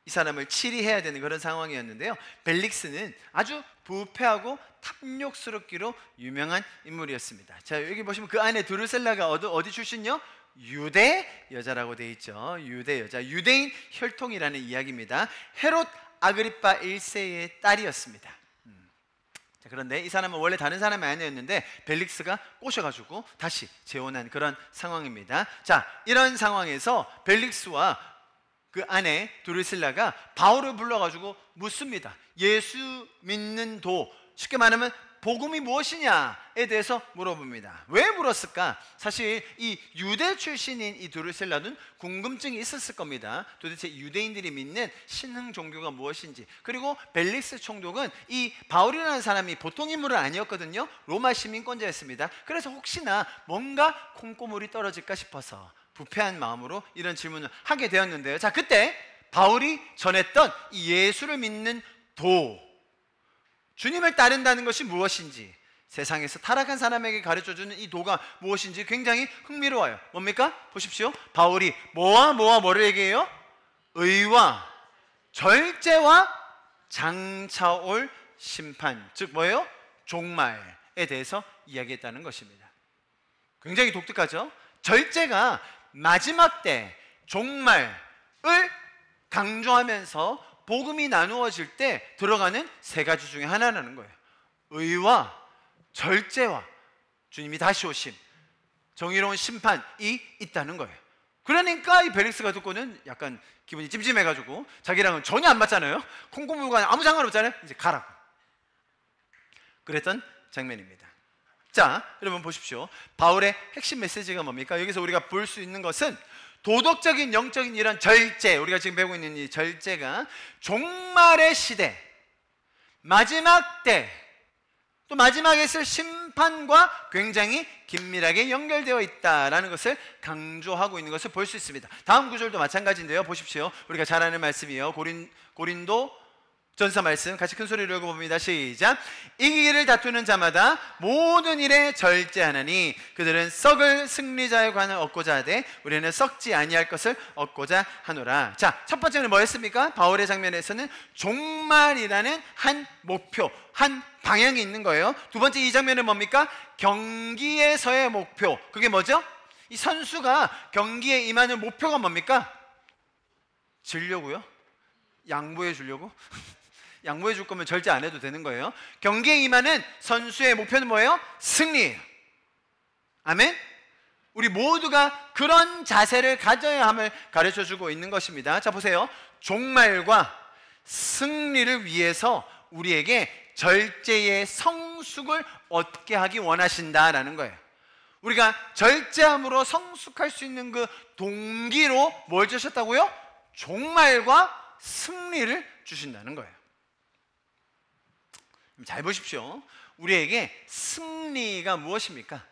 이 사람을 치리해야 되는 그런 상황이었는데요, 벨릭스는 아주 부패하고 탐욕스럽기로 유명한 인물이었습니다. 자, 여기 보시면 그 안에 드루셀라가 어디 출신요? 유대 여자라고 되어 있죠. 유대 여자, 유대인 혈통이라는 이야기입니다. 헤롯 아그리파 1세의 딸이었습니다. 자, 그런데 이 사람은 원래 다른 사람이 아니었는데 벨릭스가 꼬셔가지고 다시 재혼한 그런 상황입니다. 자, 이런 상황에서 벨릭스와 그 아내 두르실라가 바울을 불러가지고 묻습니다. 예수 믿는 도, 쉽게 말하면 복음이 무엇이냐에 대해서 물어봅니다. 왜 물었을까? 사실 이 유대 출신인 이 두르셀라는 궁금증이 있었을 겁니다. 도대체 유대인들이 믿는 신흥 종교가 무엇인지. 그리고 벨릭스 총독은 이 바울이라는 사람이 보통 인물은 아니었거든요. 로마 시민권자였습니다. 그래서 혹시나 뭔가 콩고물이 떨어질까 싶어서 부패한 마음으로 이런 질문을 하게 되었는데요. 자, 그때 바울이 전했던 이 예수를 믿는 도, 주님을 따른다는 것이 무엇인지, 세상에서 타락한 사람에게 가르쳐주는 이 도가 무엇인지 굉장히 흥미로워요. 뭡니까? 보십시오. 바울이 뭐와 뭐를 얘기해요? 의와 절제와 장차 올 심판, 즉 뭐예요? 종말에 대해서 이야기했다는 것입니다. 굉장히 독특하죠? 절제가 마지막 때 종말을 강조하면서 복음이 나누어질 때 들어가는 세 가지 중에 하나라는 거예요. 의와 절제와 주님이 다시 오심, 정의로운 심판이 있다는 거예요. 그러니까 이 벨릭스가 듣고는 약간 기분이 찜찜해가지고, 자기랑은 전혀 안 맞잖아요. 콩고물과 아무 상관없잖아요. 이제 가라고 그랬던 장면입니다. 자, 여러분 보십시오. 바울의 핵심 메시지가 뭡니까? 여기서 우리가 볼 수 있는 것은 도덕적인 영적인 이런 절제, 우리가 지금 배우고 있는 이 절제가 종말의 시대, 마지막 때, 또 마지막에 있을 심판과 굉장히 긴밀하게 연결되어 있다라는 것을 강조하고 있는 것을 볼 수 있습니다. 다음 구절도 마찬가지인데요, 보십시오. 우리가 잘 아는 말씀이에요. 고린도 전서 말씀 같이 큰 소리로 읽어봅니다. 시작. 이기기를 다투는 자마다 모든 일에 절제하나니 그들은 썩을 승리자의 관을 얻고자 하되 우리는 썩지 아니할 것을 얻고자 하노라. 자, 첫 번째는 뭐였습니까? 바울의 장면에서는 종말이라는 한 목표, 한 방향이 있는 거예요. 두 번째 이 장면은 뭡니까? 경기에서의 목표. 그게 뭐죠? 이 선수가 경기에 임하는 목표가 뭡니까? 지려고요? 양보해 주려고? 양보해 줄 거면 절제 안 해도 되는 거예요. 경기에 임하는 선수의 목표는 뭐예요? 승리. 아멘? 우리 모두가 그런 자세를 가져야 함을 가르쳐 주고 있는 것입니다. 자, 보세요. 종말과 승리를 위해서 우리에게 절제의 성숙을 얻게 하기 원하신다라는 거예요. 우리가 절제함으로 성숙할 수 있는 그 동기로 뭘 주셨다고요? 종말과 승리를 주신다는 거예요. 잘 보십시오. 우리에게 승리가 무엇입니까?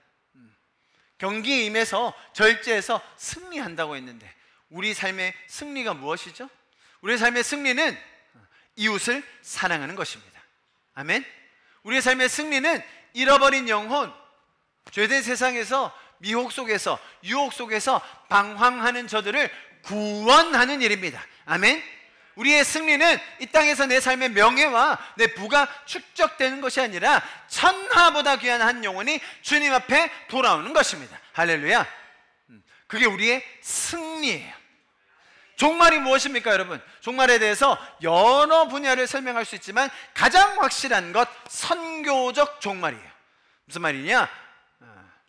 경기에 임해서 절제해서 승리한다고 했는데 우리 삶의 승리가 무엇이죠? 우리의 삶의 승리는 이웃을 사랑하는 것입니다. 아멘. 우리의 삶의 승리는 잃어버린 영혼, 죄된 세상에서 미혹 속에서, 유혹 속에서 방황하는 저들을 구원하는 일입니다. 아멘. 우리의 승리는 이 땅에서 내 삶의 명예와 내 부가 축적되는 것이 아니라 천하보다 귀한 한 영혼이 주님 앞에 돌아오는 것입니다. 할렐루야. 그게 우리의 승리예요. 종말이 무엇입니까, 여러분? 종말에 대해서 여러 분야를 설명할 수 있지만 가장 확실한 것, 선교적 종말이에요. 무슨 말이냐?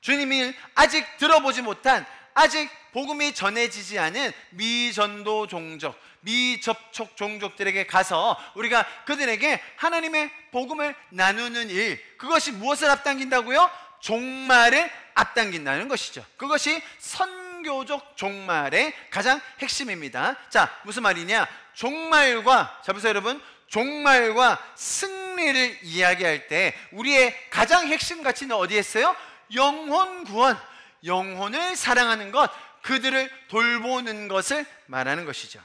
주님이 아직 들어보지 못한, 아직 복음이 전해지지 않은 미전도 종족, 미접촉 종족들에게 가서 우리가 그들에게 하나님의 복음을 나누는 일, 그것이 무엇을 앞당긴다고요? 종말을 앞당긴다는 것이죠. 그것이 선교적 종말의 가장 핵심입니다. 자, 무슨 말이냐? 종말과, 자 보세요 여러분, 종말과 승리를 이야기할 때 우리의 가장 핵심 가치는 어디에 있어요? 영혼 구원, 영혼을 사랑하는 것, 그들을 돌보는 것을 말하는 것이죠.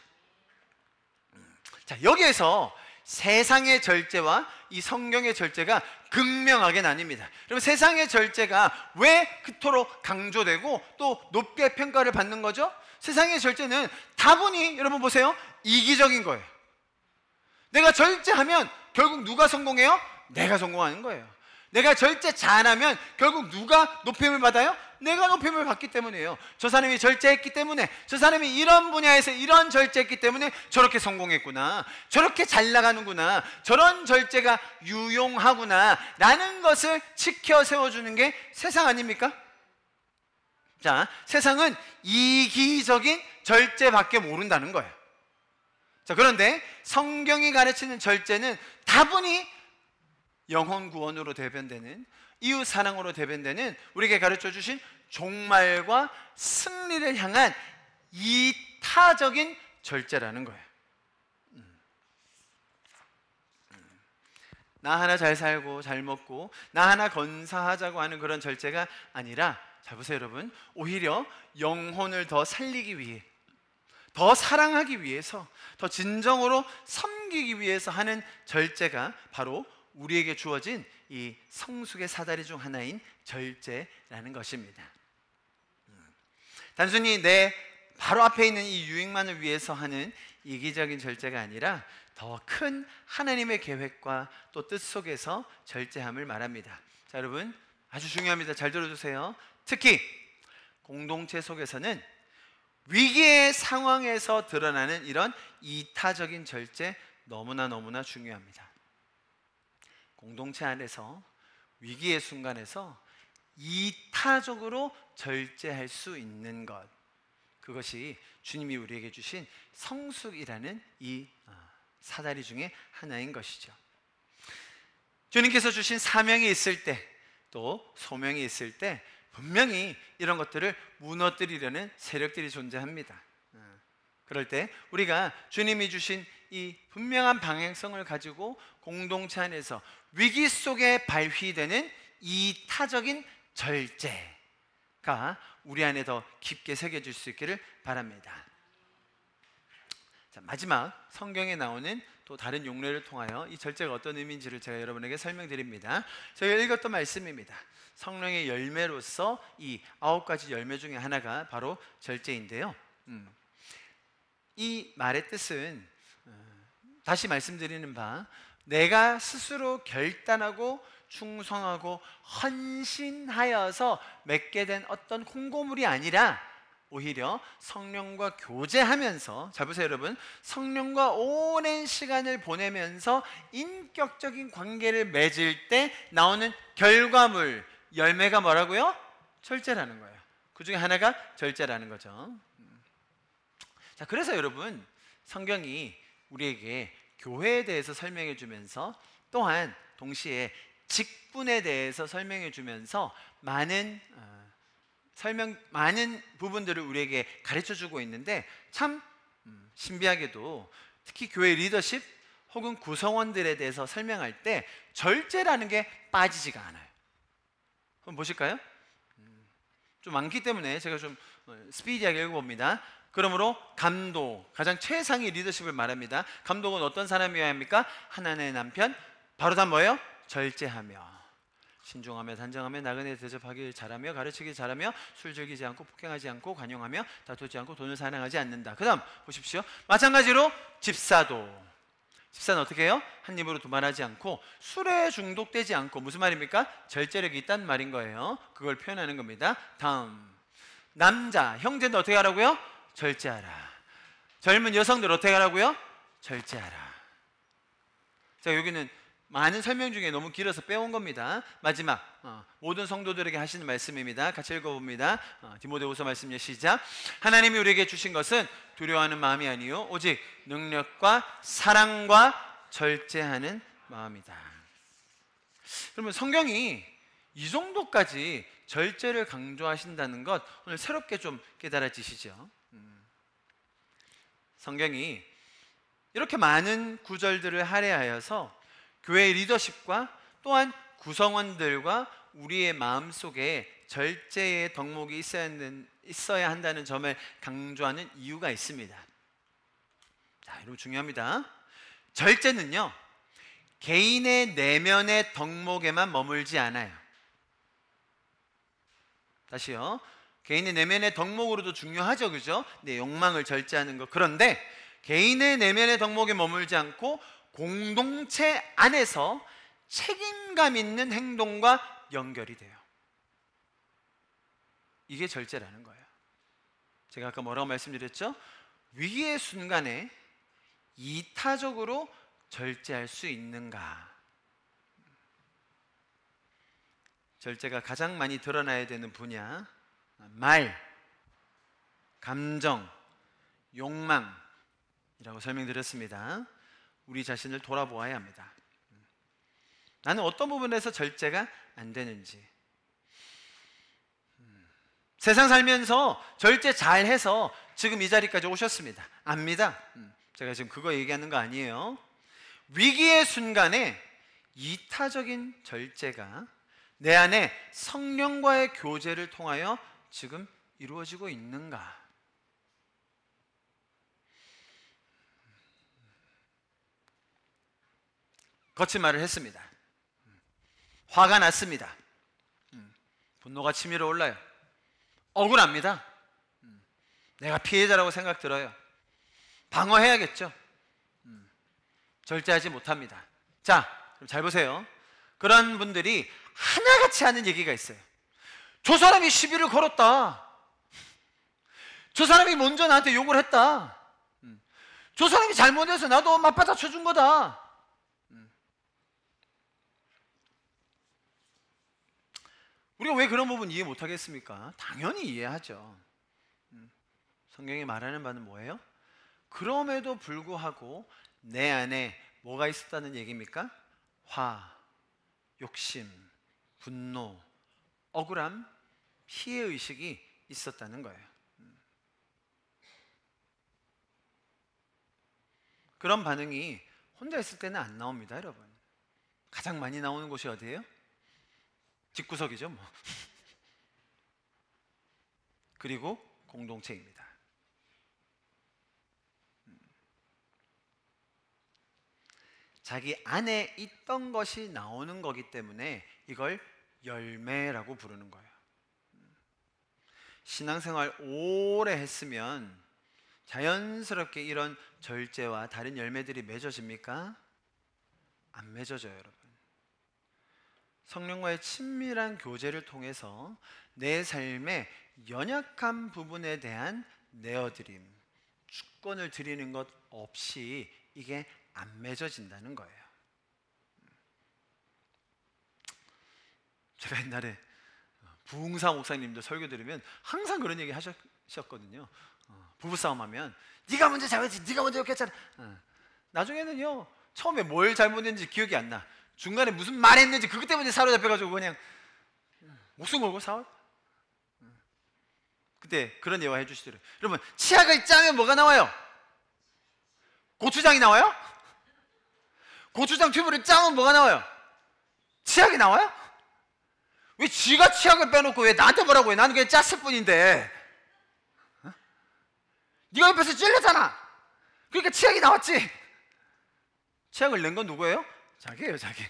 자, 여기에서 세상의 절제와 이 성경의 절제가 극명하게 나뉩니다. 그럼 세상의 절제가 왜 그토록 강조되고 또 높게 평가를 받는 거죠? 세상의 절제는 다분히 여러분 보세요, 이기적인 거예요. 내가 절제하면 결국 누가 성공해요? 내가 성공하는 거예요. 내가 절제 잘하면 결국 누가 높임을 받아요? 내가 높임을 받기 때문이에요. 저 사람이 절제했기 때문에, 저 사람이 이런 분야에서 이런 절제했기 때문에 저렇게 성공했구나, 저렇게 잘 나가는구나, 저런 절제가 유용하구나 라는 것을 지켜 세워주는 게 세상 아닙니까? 자, 세상은 이기적인 절제밖에 모른다는 거예요. 자, 그런데 성경이 가르치는 절제는 다분히 영혼 구원으로 대변되는, 이웃 사랑으로 대변되는 우리에게 가르쳐 주신 종말과 승리를 향한 이타적인 절제라는 거예요. 나 하나 잘 살고 잘 먹고 나 하나 건사하자고 하는 그런 절제가 아니라, 잘 보세요 여러분, 오히려 영혼을 더 살리기 위해, 더 사랑하기 위해서, 더 진정으로 섬기기 위해서 하는 절제가 바로 우리에게 주어진 이 성숙의 사다리 중 하나인 절제라는 것입니다. 단순히 내 바로 앞에 있는 이 유익만을 위해서 하는 이기적인 절제가 아니라 더 큰 하나님의 계획과 또 뜻 속에서 절제함을 말합니다. 자, 여러분 아주 중요합니다. 잘 들어주세요. 특히 공동체 속에서는 위기의 상황에서 드러나는 이런 이타적인 절제, 너무나 중요합니다. 공동체 안에서 위기의 순간에서 이타적으로 절제할 수 있는 것, 그것이 주님이 우리에게 주신 성숙이라는 이 사다리 중에 하나인 것이죠. 주님께서 주신 사명이 있을 때, 또 소명이 있을 때 분명히 이런 것들을 무너뜨리려는 세력들이 존재합니다. 그럴 때 우리가 주님이 주신 이 분명한 방향성을 가지고 공동체 안에서 위기 속에 발휘되는 이타적인 절제가 우리 안에 더 깊게 새겨질 수 있기를 바랍니다. 자, 마지막 성경에 나오는 또 다른 용례를 통하여 이 절제가 어떤 의미인지를 제가 여러분에게 설명드립니다. 저희가 읽었던 말씀입니다. 성령의 열매로서 이 9가지 열매 중에 하나가 바로 절제인데요. 이 말의 뜻은 다시 말씀드리는 바, 내가 스스로 결단하고 충성하고 헌신하여서 맺게 된 어떤 홍보물이 아니라 오히려 성령과 교제하면서, 잘 보세요 여러분, 성령과 오랜 시간을 보내면서 인격적인 관계를 맺을 때 나오는 결과물, 열매가 뭐라고요? 절제라는 거예요. 그 중에 하나가 절제라는 거죠. 자, 그래서 여러분 성경이 우리에게 교회에 대해서 설명해 주면서 또한 동시에 직분에 대해서 설명해 주면서 많은 부분들을 우리에게 가르쳐 주고 있는데, 참 신비하게도 특히 교회 리더십 혹은 구성원들에 대해서 설명할 때 절제라는 게 빠지지가 않아요. 한번 보실까요? 좀 많기 때문에 제가 좀 스피디하게 읽어봅니다. 그러므로 감독, 가장 최상의 리더십을 말합니다. 감독은 어떤 사람이어야 합니까? 하나님의 남편, 바로 다 뭐예요? 절제하며. 신중하며 단정하며 나그네 대접하길 잘하며 가르치길 잘하며 술 즐기지 않고 폭행하지 않고 관용하며 다투지 않고 돈을 사랑하지 않는다. 그 다음 보십시오. 마찬가지로 집사도, 집사는 어떻게 해요? 한 입으로 두말하지 않고 술에 중독되지 않고, 무슨 말입니까? 절제력이 있다는 말인 거예요. 그걸 표현하는 겁니다. 다음 남자, 형제는 어떻게 하라고요? 절제하라. 젊은 여성들 어떻게 하라고요? 절제하라. 자, 여기는 많은 설명 중에 너무 길어서 빼온 겁니다. 마지막 모든 성도들에게 하시는 말씀입니다. 같이 읽어봅니다. 디모데후서 말씀요, 시작. 하나님이 우리에게 주신 것은 두려워하는 마음이 아니요 오직 능력과 사랑과 절제하는 마음이다. 그러면 성경이 이 정도까지 절제를 강조하신다는 것 오늘 새롭게 좀 깨달아지시죠? 성경이 이렇게 많은 구절들을 할애하여서 교회의 리더십과 또한 구성원들과 우리의 마음속에 절제의 덕목이 있어야 한다는 점을 강조하는 이유가 있습니다. 자, 여러분 중요합니다. 절제는요, 개인의 내면의 덕목에만 머물지 않아요. 다시요. 개인의 내면의 덕목으로도 중요하죠, 그죠? 내 욕망을 절제하는 것. 그런데 개인의 내면의 덕목에 머물지 않고 공동체 안에서 책임감 있는 행동과 연결이 돼요. 이게 절제라는 거예요. 제가 아까 뭐라고 말씀드렸죠? 위기의 순간에 이타적으로 절제할 수 있는가? 절제가 가장 많이 드러나야 되는 분야, 말, 감정, 욕망이라고 설명드렸습니다. 우리 자신을 돌아보아야 합니다. 나는 어떤 부분에서 절제가 안 되는지. 세상 살면서 절제 잘해서 지금 이 자리까지 오셨습니다. 압니다. 제가 지금 그거 얘기하는 거 아니에요. 위기의 순간에 이타적인 절제가 내 안에 성령과의 교제를 통하여 지금 이루어지고 있는가? 거친 말을 했습니다. 화가 났습니다. 분노가 치밀어 올라요. 억울합니다. 내가 피해자라고 생각 들어요. 방어해야겠죠. 절제하지 못합니다. 자, 그럼 잘 보세요. 그런 분들이 하나같이 하는 얘기가 있어요. 저 사람이 시비를 걸었다. 저 사람이 먼저 나한테 욕을 했다. 저 사람이 잘못해서 나도 맞받아 쳐준 거다. 우리가 왜 그런 부분 이해 못하겠습니까? 당연히 이해하죠. 성경이 말하는 바는 뭐예요? 그럼에도 불구하고 내 안에 뭐가 있었다는 얘기입니까? 화, 욕심, 분노, 억울함, 피해의식이 있었다는 거예요. 그런 반응이 혼자 있을 때는 안 나옵니다, 여러분. 가장 많이 나오는 곳이 어디예요? 집구석이죠, 뭐. 그리고 공동체입니다. 자기 안에 있던 것이 나오는 거기 때문에 이걸 열매라고 부르는 거예요. 신앙생활 오래 했으면 자연스럽게 이런 절제와 다른 열매들이 맺어집니까? 안 맺어져요, 여러분. 성령과의 친밀한 교제를 통해서 내 삶의 연약한 부분에 대한 내어드림, 주권을 드리는 것 없이 이게 안 맺어진다는 거예요. 제가 옛날에 부흥사 목사님도 설교 들으면 항상 그런 얘기 하셨거든요. 부부싸움 하면 네가 먼저 잘했지, 네가 먼저 욕했잖아. 나중에는요, 처음에 뭘 잘못했는지 기억이 안 나. 중간에 무슨 말 했는지 그것 때문에 사로잡혀가지고 그냥 목숨 걸고 싸워. 그때 그런 예화 해주시더래요. 여러분, 치약을 짜면 뭐가 나와요? 고추장이 나와요? 고추장 튜브를 짜면 뭐가 나와요? 치약이 나와요? 왜 지가 치약을 빼놓고 왜 나한테 뭐라고 해? 나는 그냥 짰을 뿐인데. 네가 옆에서 찔렸잖아. 그러니까 치약이 나왔지. 치약을 낸 건 누구예요? 자기예요, 자기.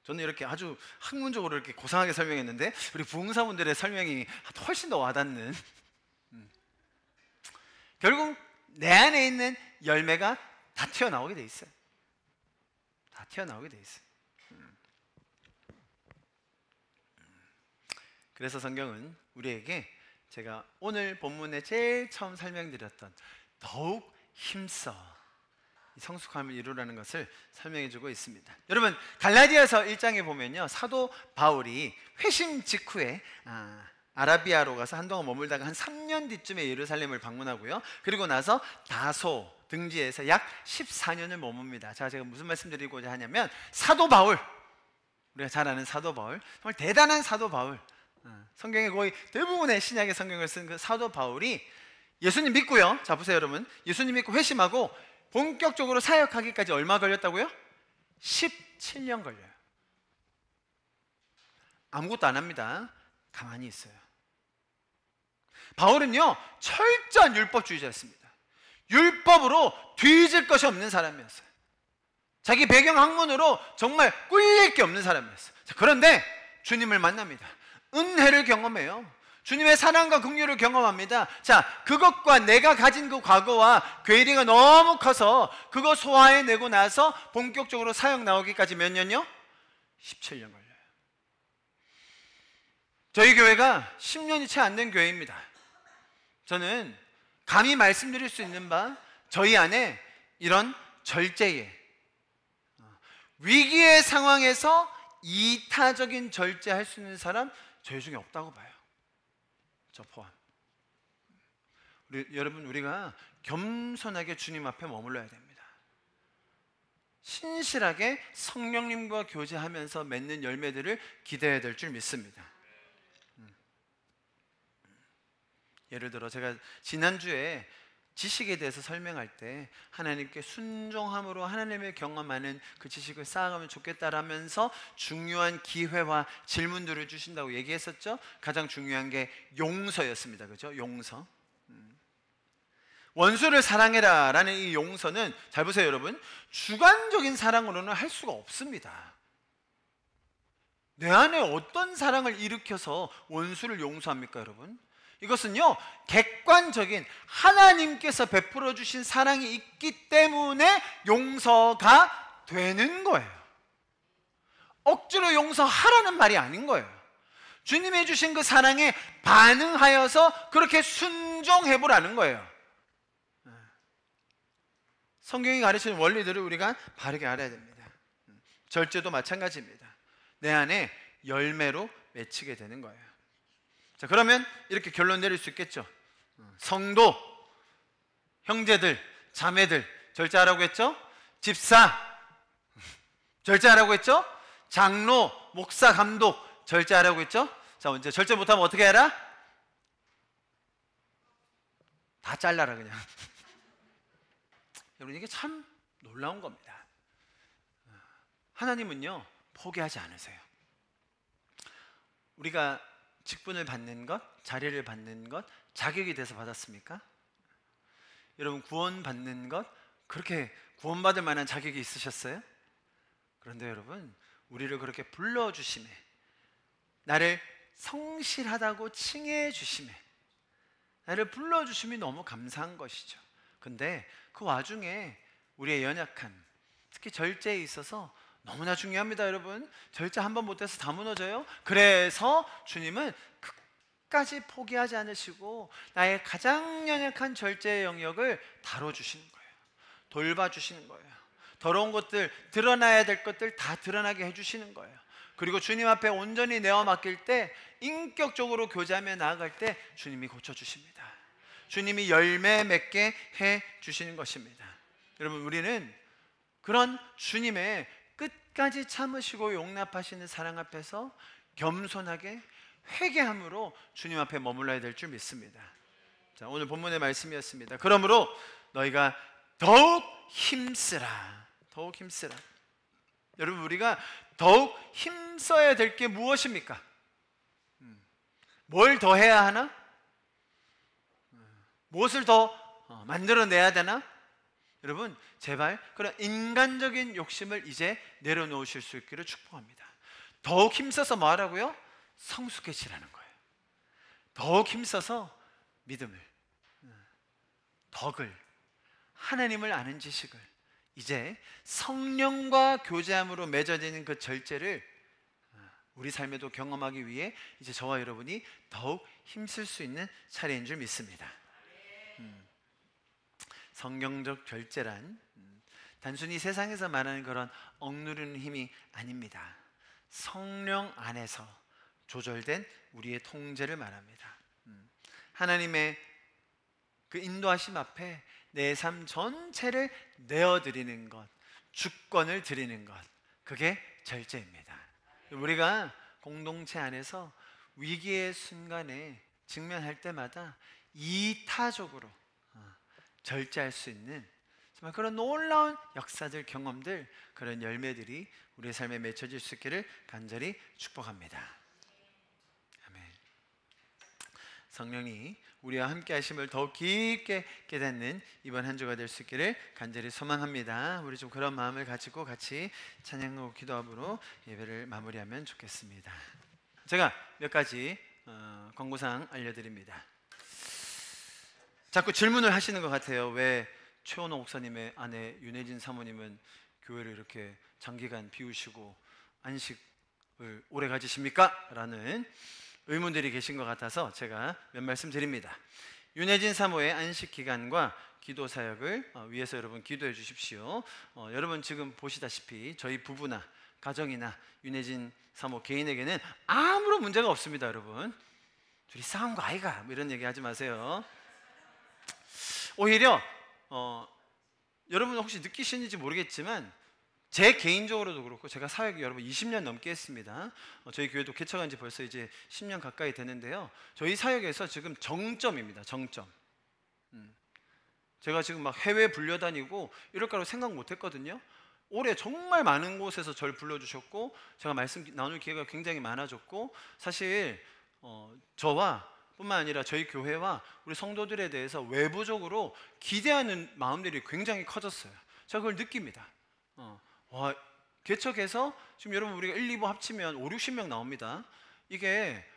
저는 이렇게 아주 학문적으로 이렇게 고상하게 설명했는데 우리 부흥사분들의 설명이 훨씬 더 와닿는. 결국 내 안에 있는 열매가 다 튀어나오게 돼 있어요. 다 튀어나오게 돼 있어요. 그래서 성경은 우리에게 제가 오늘 본문에 제일 처음 설명드렸던 더욱 힘써 성숙함을 이루라는 것을 설명해 주고 있습니다. 여러분, 갈라디아서 1장에 보면요, 사도 바울이 회심 직후에 아라비아로 가서 한동안 머물다가 한 3년 뒤쯤에 예루살렘을 방문하고요, 그리고 나서 다소 등지에서 약 14년을 머뭅니다. 자, 제가 무슨 말씀드리고자 하냐면, 사도 바울, 우리가 잘 아는 사도 바울, 정말 대단한 사도 바울, 성경의 거의 대부분의 신약의 성경을 쓴 그 사도 바울이 예수님 믿고요, 자 보세요 여러분, 예수님 믿고 회심하고 본격적으로 사역하기까지 얼마 걸렸다고요? 17년 걸려요. 아무것도 안 합니다. 가만히 있어요. 바울은요, 철저한 율법주의자였습니다. 율법으로 뒤질 것이 없는 사람이었어요. 자기 배경 학문으로 정말 꿀릴 게 없는 사람이었어요. 자, 그런데 주님을 만납니다. 은혜를 경험해요. 주님의 사랑과 긍휼을 경험합니다. 자, 그것과 내가 가진 그 과거와 괴리가 너무 커서 그거 소화해내고 나서 본격적으로 사역 나오기까지 몇 년요? 17년 걸려요. 저희 교회가 10년이 채 안 된 교회입니다. 저는 감히 말씀드릴 수 있는 바, 저희 안에 이런 절제에, 위기의 상황에서 이타적인 절제할 수 있는 사람 저희 중에 없다고 봐요. 저 포함. 여러분, 우리가 겸손하게 주님 앞에 머물러야 됩니다. 신실하게 성령님과 교제하면서 맺는 열매들을 기대해야 될 줄 믿습니다. 예를 들어 제가 지난주에 지식에 대해서 설명할 때 하나님께 순종함으로 하나님의 경험하는 그 지식을 쌓아가면 좋겠다라면서 중요한 기회와 질문들을 주신다고 얘기했었죠. 가장 중요한 게 용서였습니다. 그죠? 용서. 원수를 사랑해라 라는 이 용서는, 잘 보세요 여러분, 주관적인 사랑으로는 할 수가 없습니다. 내 안에 어떤 사랑을 일으켜서 원수를 용서합니까 여러분? 이것은요, 객관적인 하나님께서 베풀어 주신 사랑이 있기 때문에 용서가 되는 거예요. 억지로 용서하라는 말이 아닌 거예요. 주님이 주신 그 사랑에 반응하여서 그렇게 순종해 보라는 거예요. 성경이 가르치는 원리들을 우리가 바르게 알아야 됩니다. 절제도 마찬가지입니다. 내 안에 열매로 맺히게 되는 거예요. 자, 그러면 이렇게 결론 내릴 수 있겠죠. 성도, 형제들, 자매들 절제하라고 했죠. 집사 절제하라고 했죠. 장로, 목사, 감독 절제하라고 했죠. 자, 이제 절제 못하면 어떻게 해라? 다 잘라라 그냥. 여러분, 이게 참 놀라운 겁니다. 하나님은요, 포기하지 않으세요. 우리가 직분을 받는 것, 자리를 받는 것, 자격이 돼서 받았습니까? 여러분, 구원받는 것, 그렇게 구원받을 만한 자격이 있으셨어요? 그런데 여러분, 우리를 그렇게 불러주심에, 나를 성실하다고 칭해 주심에, 나를 불러주심이 너무 감사한 것이죠. 근데 그 와중에 우리의 연약한, 특히 절제에 있어서 너무나 중요합니다 여러분. 절제 한번 못해서 다 무너져요. 그래서 주님은 끝까지 포기하지 않으시고 나의 가장 연약한 절제의 영역을 다뤄주시는 거예요. 돌봐주시는 거예요. 더러운 것들, 드러나야 될 것들 다 드러나게 해주시는 거예요. 그리고 주님 앞에 온전히 내어 맡길 때, 인격적으로 교제하며 나아갈 때 주님이 고쳐주십니다. 주님이 열매 맺게 해주시는 것입니다. 여러분, 우리는 그런 주님의 끝까지 참으시고 용납하시는 사랑 앞에서 겸손하게 회개함으로 주님 앞에 머물러야 될 줄 믿습니다. 자, 오늘 본문의 말씀이었습니다. 그러므로 너희가 더욱 힘쓰라. 더욱 힘쓰라. 여러분, 우리가 더욱 힘써야 될 게 무엇입니까? 뭘 더 해야 하나? 무엇을 더 만들어내야 되나? 여러분, 제발 그런 인간적인 욕심을 이제 내려놓으실 수 있기를 축복합니다. 더욱 힘써서 뭐 하라고요? 성숙해지라는 거예요. 더욱 힘써서 믿음을, 덕을, 하나님을 아는 지식을, 이제 성령과 교제함으로 맺어지는 그 절제를 우리 삶에도 경험하기 위해 이제 저와 여러분이 더욱 힘쓸 수 있는 차례인 줄 믿습니다. 성경적 절제란 단순히 세상에서 말하는 그런 억누르는 힘이 아닙니다. 성령 안에서 조절된 우리의 통제를 말합니다. 하나님의 그 인도하심 앞에 내 삶 전체를 내어드리는 것, 주권을 드리는 것, 그게 절제입니다. 우리가 공동체 안에서 위기의 순간에 직면할 때마다 이타적으로 절제할 수 있는 정말 그런 놀라운 역사들, 경험들, 그런 열매들이 우리의 삶에 맺혀질 수 있기를 간절히 축복합니다. 아멘. 성령이 우리와 함께 하심을 더욱 깊게 깨닫는 이번 한 주가 될 수 있기를 간절히 소망합니다. 우리 좀 그런 마음을 가지고 같이 찬양하고 기도함으로 예배를 마무리하면 좋겠습니다. 제가 몇 가지 권고사항 알려드립니다. 자꾸 질문을 하시는 것 같아요. 왜 최원호 목사님의 아내 윤혜진 사모님은 교회를 이렇게 장기간 비우시고 안식을 오래 가지십니까? 라는 의문들이 계신 것 같아서 제가 몇 말씀 드립니다. 윤혜진 사모의 안식 기간과 기도 사역을 위해서 여러분 기도해 주십시오. 여러분 지금 보시다시피 저희 부부나 가정이나 윤혜진 사모 개인에게는 아무런 문제가 없습니다. 여러분 둘이 싸운 거 아이가? 뭐 이런 얘기 하지 마세요. 오히려 여러분 혹시 느끼시는지 모르겠지만 제 개인적으로도 그렇고 제가 사역 여러분 20년 넘게 했습니다. 저희 교회도 개척한 지 벌써 이제 10년 가까이 되는데요. 저희 사역에서 지금 정점입니다. 정점. 제가 지금 막 해외 불려다니고 이럴 거라고 생각 못 했거든요. 올해 정말 많은 곳에서 저를 불러주셨고 제가 말씀 나눌 기회가 굉장히 많아졌고 사실 저와 뿐만 아니라 저희 교회와 우리 성도들에 대해서 외부적으로 기대하는 마음들이 굉장히 커졌어요. 제가 그걸 느낍니다. 와, 개척해서 지금 여러분 우리가 1, 2부 합치면 5, 60명 나옵니다. 이게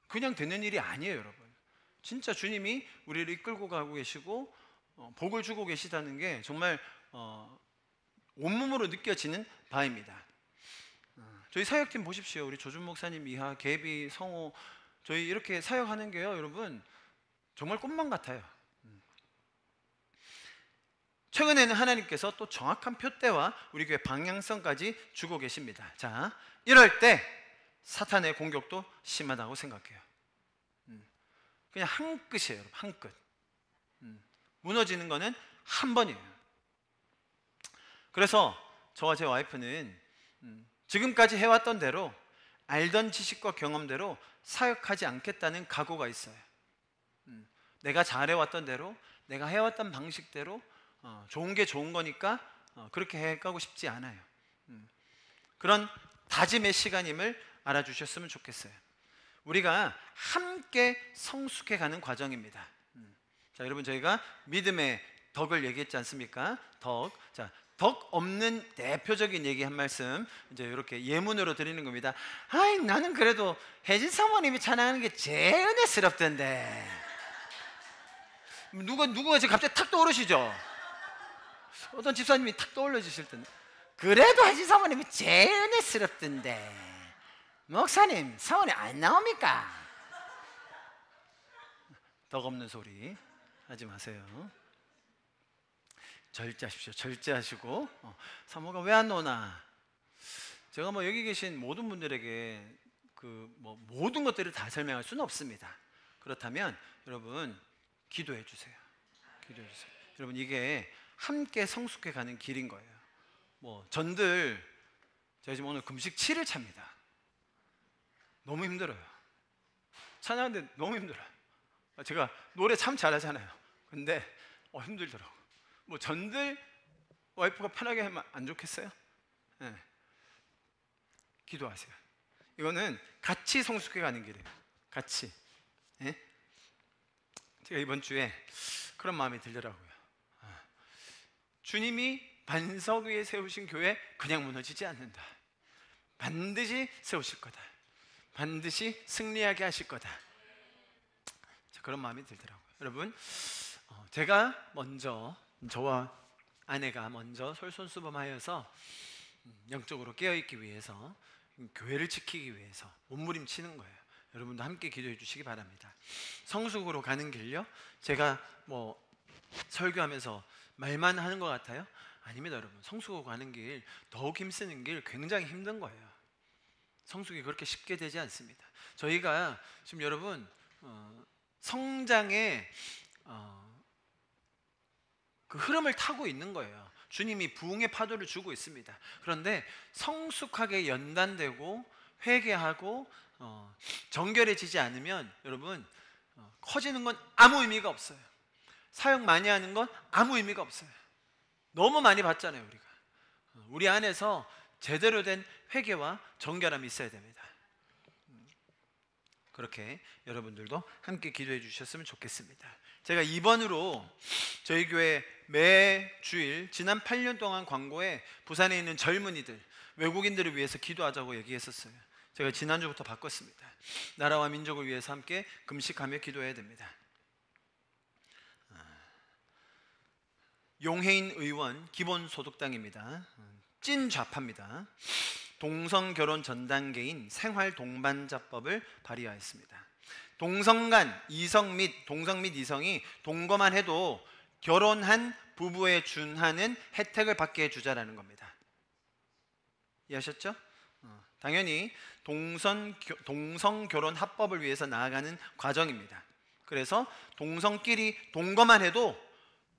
그냥 되는 일이 아니에요. 여러분 진짜 주님이 우리를 이끌고 가고 계시고 복을 주고 계시다는 게 정말 온몸으로 느껴지는 바입니다. 저희 사역팀 보십시오. 우리 조준 목사님 이하, 개비, 성호 저희 이렇게 사역하는 게요 여러분 정말 꿈만 같아요. 최근에는 하나님께서 또 정확한 표대와 우리 교회 방향성까지 주고 계십니다. 자, 이럴 때 사탄의 공격도 심하다고 생각해요. 그냥 한 끝이에요. 여러분 한 끝. 무너지는 거는 한 번이에요. 그래서 저와 제 와이프는 지금까지 해왔던 대로 알던 지식과 경험대로 사역하지 않겠다는 각오가 있어요. 내가 잘해왔던 대로 내가 해왔던 방식대로 좋은 게 좋은 거니까 그렇게 해가고 싶지 않아요. 그런 다짐의 시간임을 알아주셨으면 좋겠어요. 우리가 함께 성숙해가는 과정입니다. 자, 여러분 저희가 믿음의 덕을 얘기했지 않습니까? 덕. 자, 덕 없는 대표적인 얘기 한 말씀 이제 이렇게 예문으로 드리는 겁니다. 아이 나는 그래도 혜진 사모님이 찬양하는 게 제일 은혜스럽던데. 누가 지금 갑자기 탁 떠오르시죠? 어떤 집사님이 탁 떠올려주실 텐데 그래도 혜진 사모님이 제일 은혜스럽던데 목사님 사모님 안 나옵니까? 덕 없는 소리 하지 마세요. 절제하십시오. 절제하시고 사모가 왜 안 오나? 제가 뭐 여기 계신 모든 분들에게 그 뭐 모든 것들을 다 설명할 수는 없습니다. 그렇다면 여러분 기도해 주세요. 기도해 주세요. 여러분 이게 함께 성숙해 가는 길인 거예요. 뭐 전들 제가 지금 오늘 금식 7일 차입니다. 너무 힘들어요. 찬양하는데 너무 힘들어요. 제가 노래 참 잘하잖아요. 근데 힘들더라고. 뭐 전들 와이프가 편하게 하면 안 좋겠어요? 네. 기도하세요. 이거는 같이 성숙해 가는 길이에요. 같이. 네? 제가 이번 주에 그런 마음이 들더라고요. 주님이 반석 위에 세우신 교회 그냥 무너지지 않는다. 반드시 세우실 거다. 반드시 승리하게 하실 거다. 자, 그런 마음이 들더라고요. 여러분, 제가 먼저, 저와 아내가 먼저 솔선수범하여서 영적으로 깨어있기 위해서, 교회를 지키기 위해서 몸부림치는 거예요. 여러분도 함께 기도해 주시기 바랍니다. 성숙으로 가는 길요, 제가 뭐 설교하면서 말만 하는 것 같아요? 아닙니다. 여러분, 성숙으로 가는 길, 더욱 힘쓰는 길 굉장히 힘든 거예요. 성숙이 그렇게 쉽게 되지 않습니다. 저희가 지금 여러분 성장의 그 흐름을 타고 있는 거예요. 주님이 부흥의 파도를 주고 있습니다. 그런데 성숙하게 연단되고 회개하고 정결해지지 않으면 여러분 커지는 건 아무 의미가 없어요. 사역 많이 하는 건 아무 의미가 없어요. 너무 많이 봤잖아요. 우리 안에서 제대로 된 회개와 정결함이 있어야 됩니다. 그렇게 여러분들도 함께 기도해 주셨으면 좋겠습니다. 제가 2번으로 저희 교회 매 주일 지난 8년 동안 광고에 부산에 있는 젊은이들, 외국인들을 위해서 기도하자고 얘기했었어요. 제가 지난주부터 바꿨습니다. 나라와 민족을 위해서 함께 금식하며 기도해야 됩니다. 용해인 의원 기본소득당입니다. 찐 좌파입니다. 동성결혼 전 단계인 생활동반자법을 발의하였습니다. 동성 및 이성이 동거만 해도 결혼한 부부에 준하는 혜택을 받게 해주자라는 겁니다. 이해하셨죠? 당연히 동성결혼 합법을 위해서 나아가는 과정입니다. 그래서 동성끼리 동거만 해도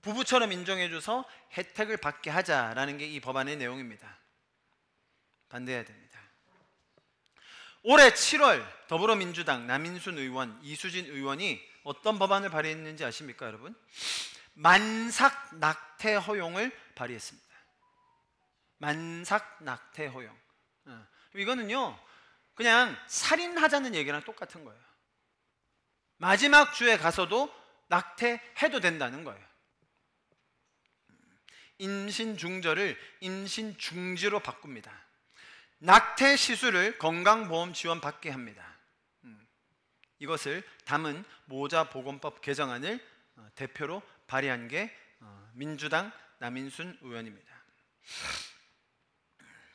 부부처럼 인정해줘서 혜택을 받게 하자라는 게 이 법안의 내용입니다. 반대해야 됩니다. 올해 7월 더불어민주당 남인순 의원, 이수진 의원이 어떤 법안을 발의했는지 아십니까, 여러분? 만삭 낙태 허용을 발의했습니다. 만삭 낙태 허용. 이거는요, 그냥 살인하자는 얘기랑 똑같은 거예요. 마지막 주에 가서도 낙태해도 된다는 거예요. 임신 중절을 임신 중지로 바꿉니다. 낙태 시술을 건강보험 지원 받게 합니다. 이것을 담은 모자보건법 개정안을 대표로 발의한 게 민주당 남인순 의원입니다.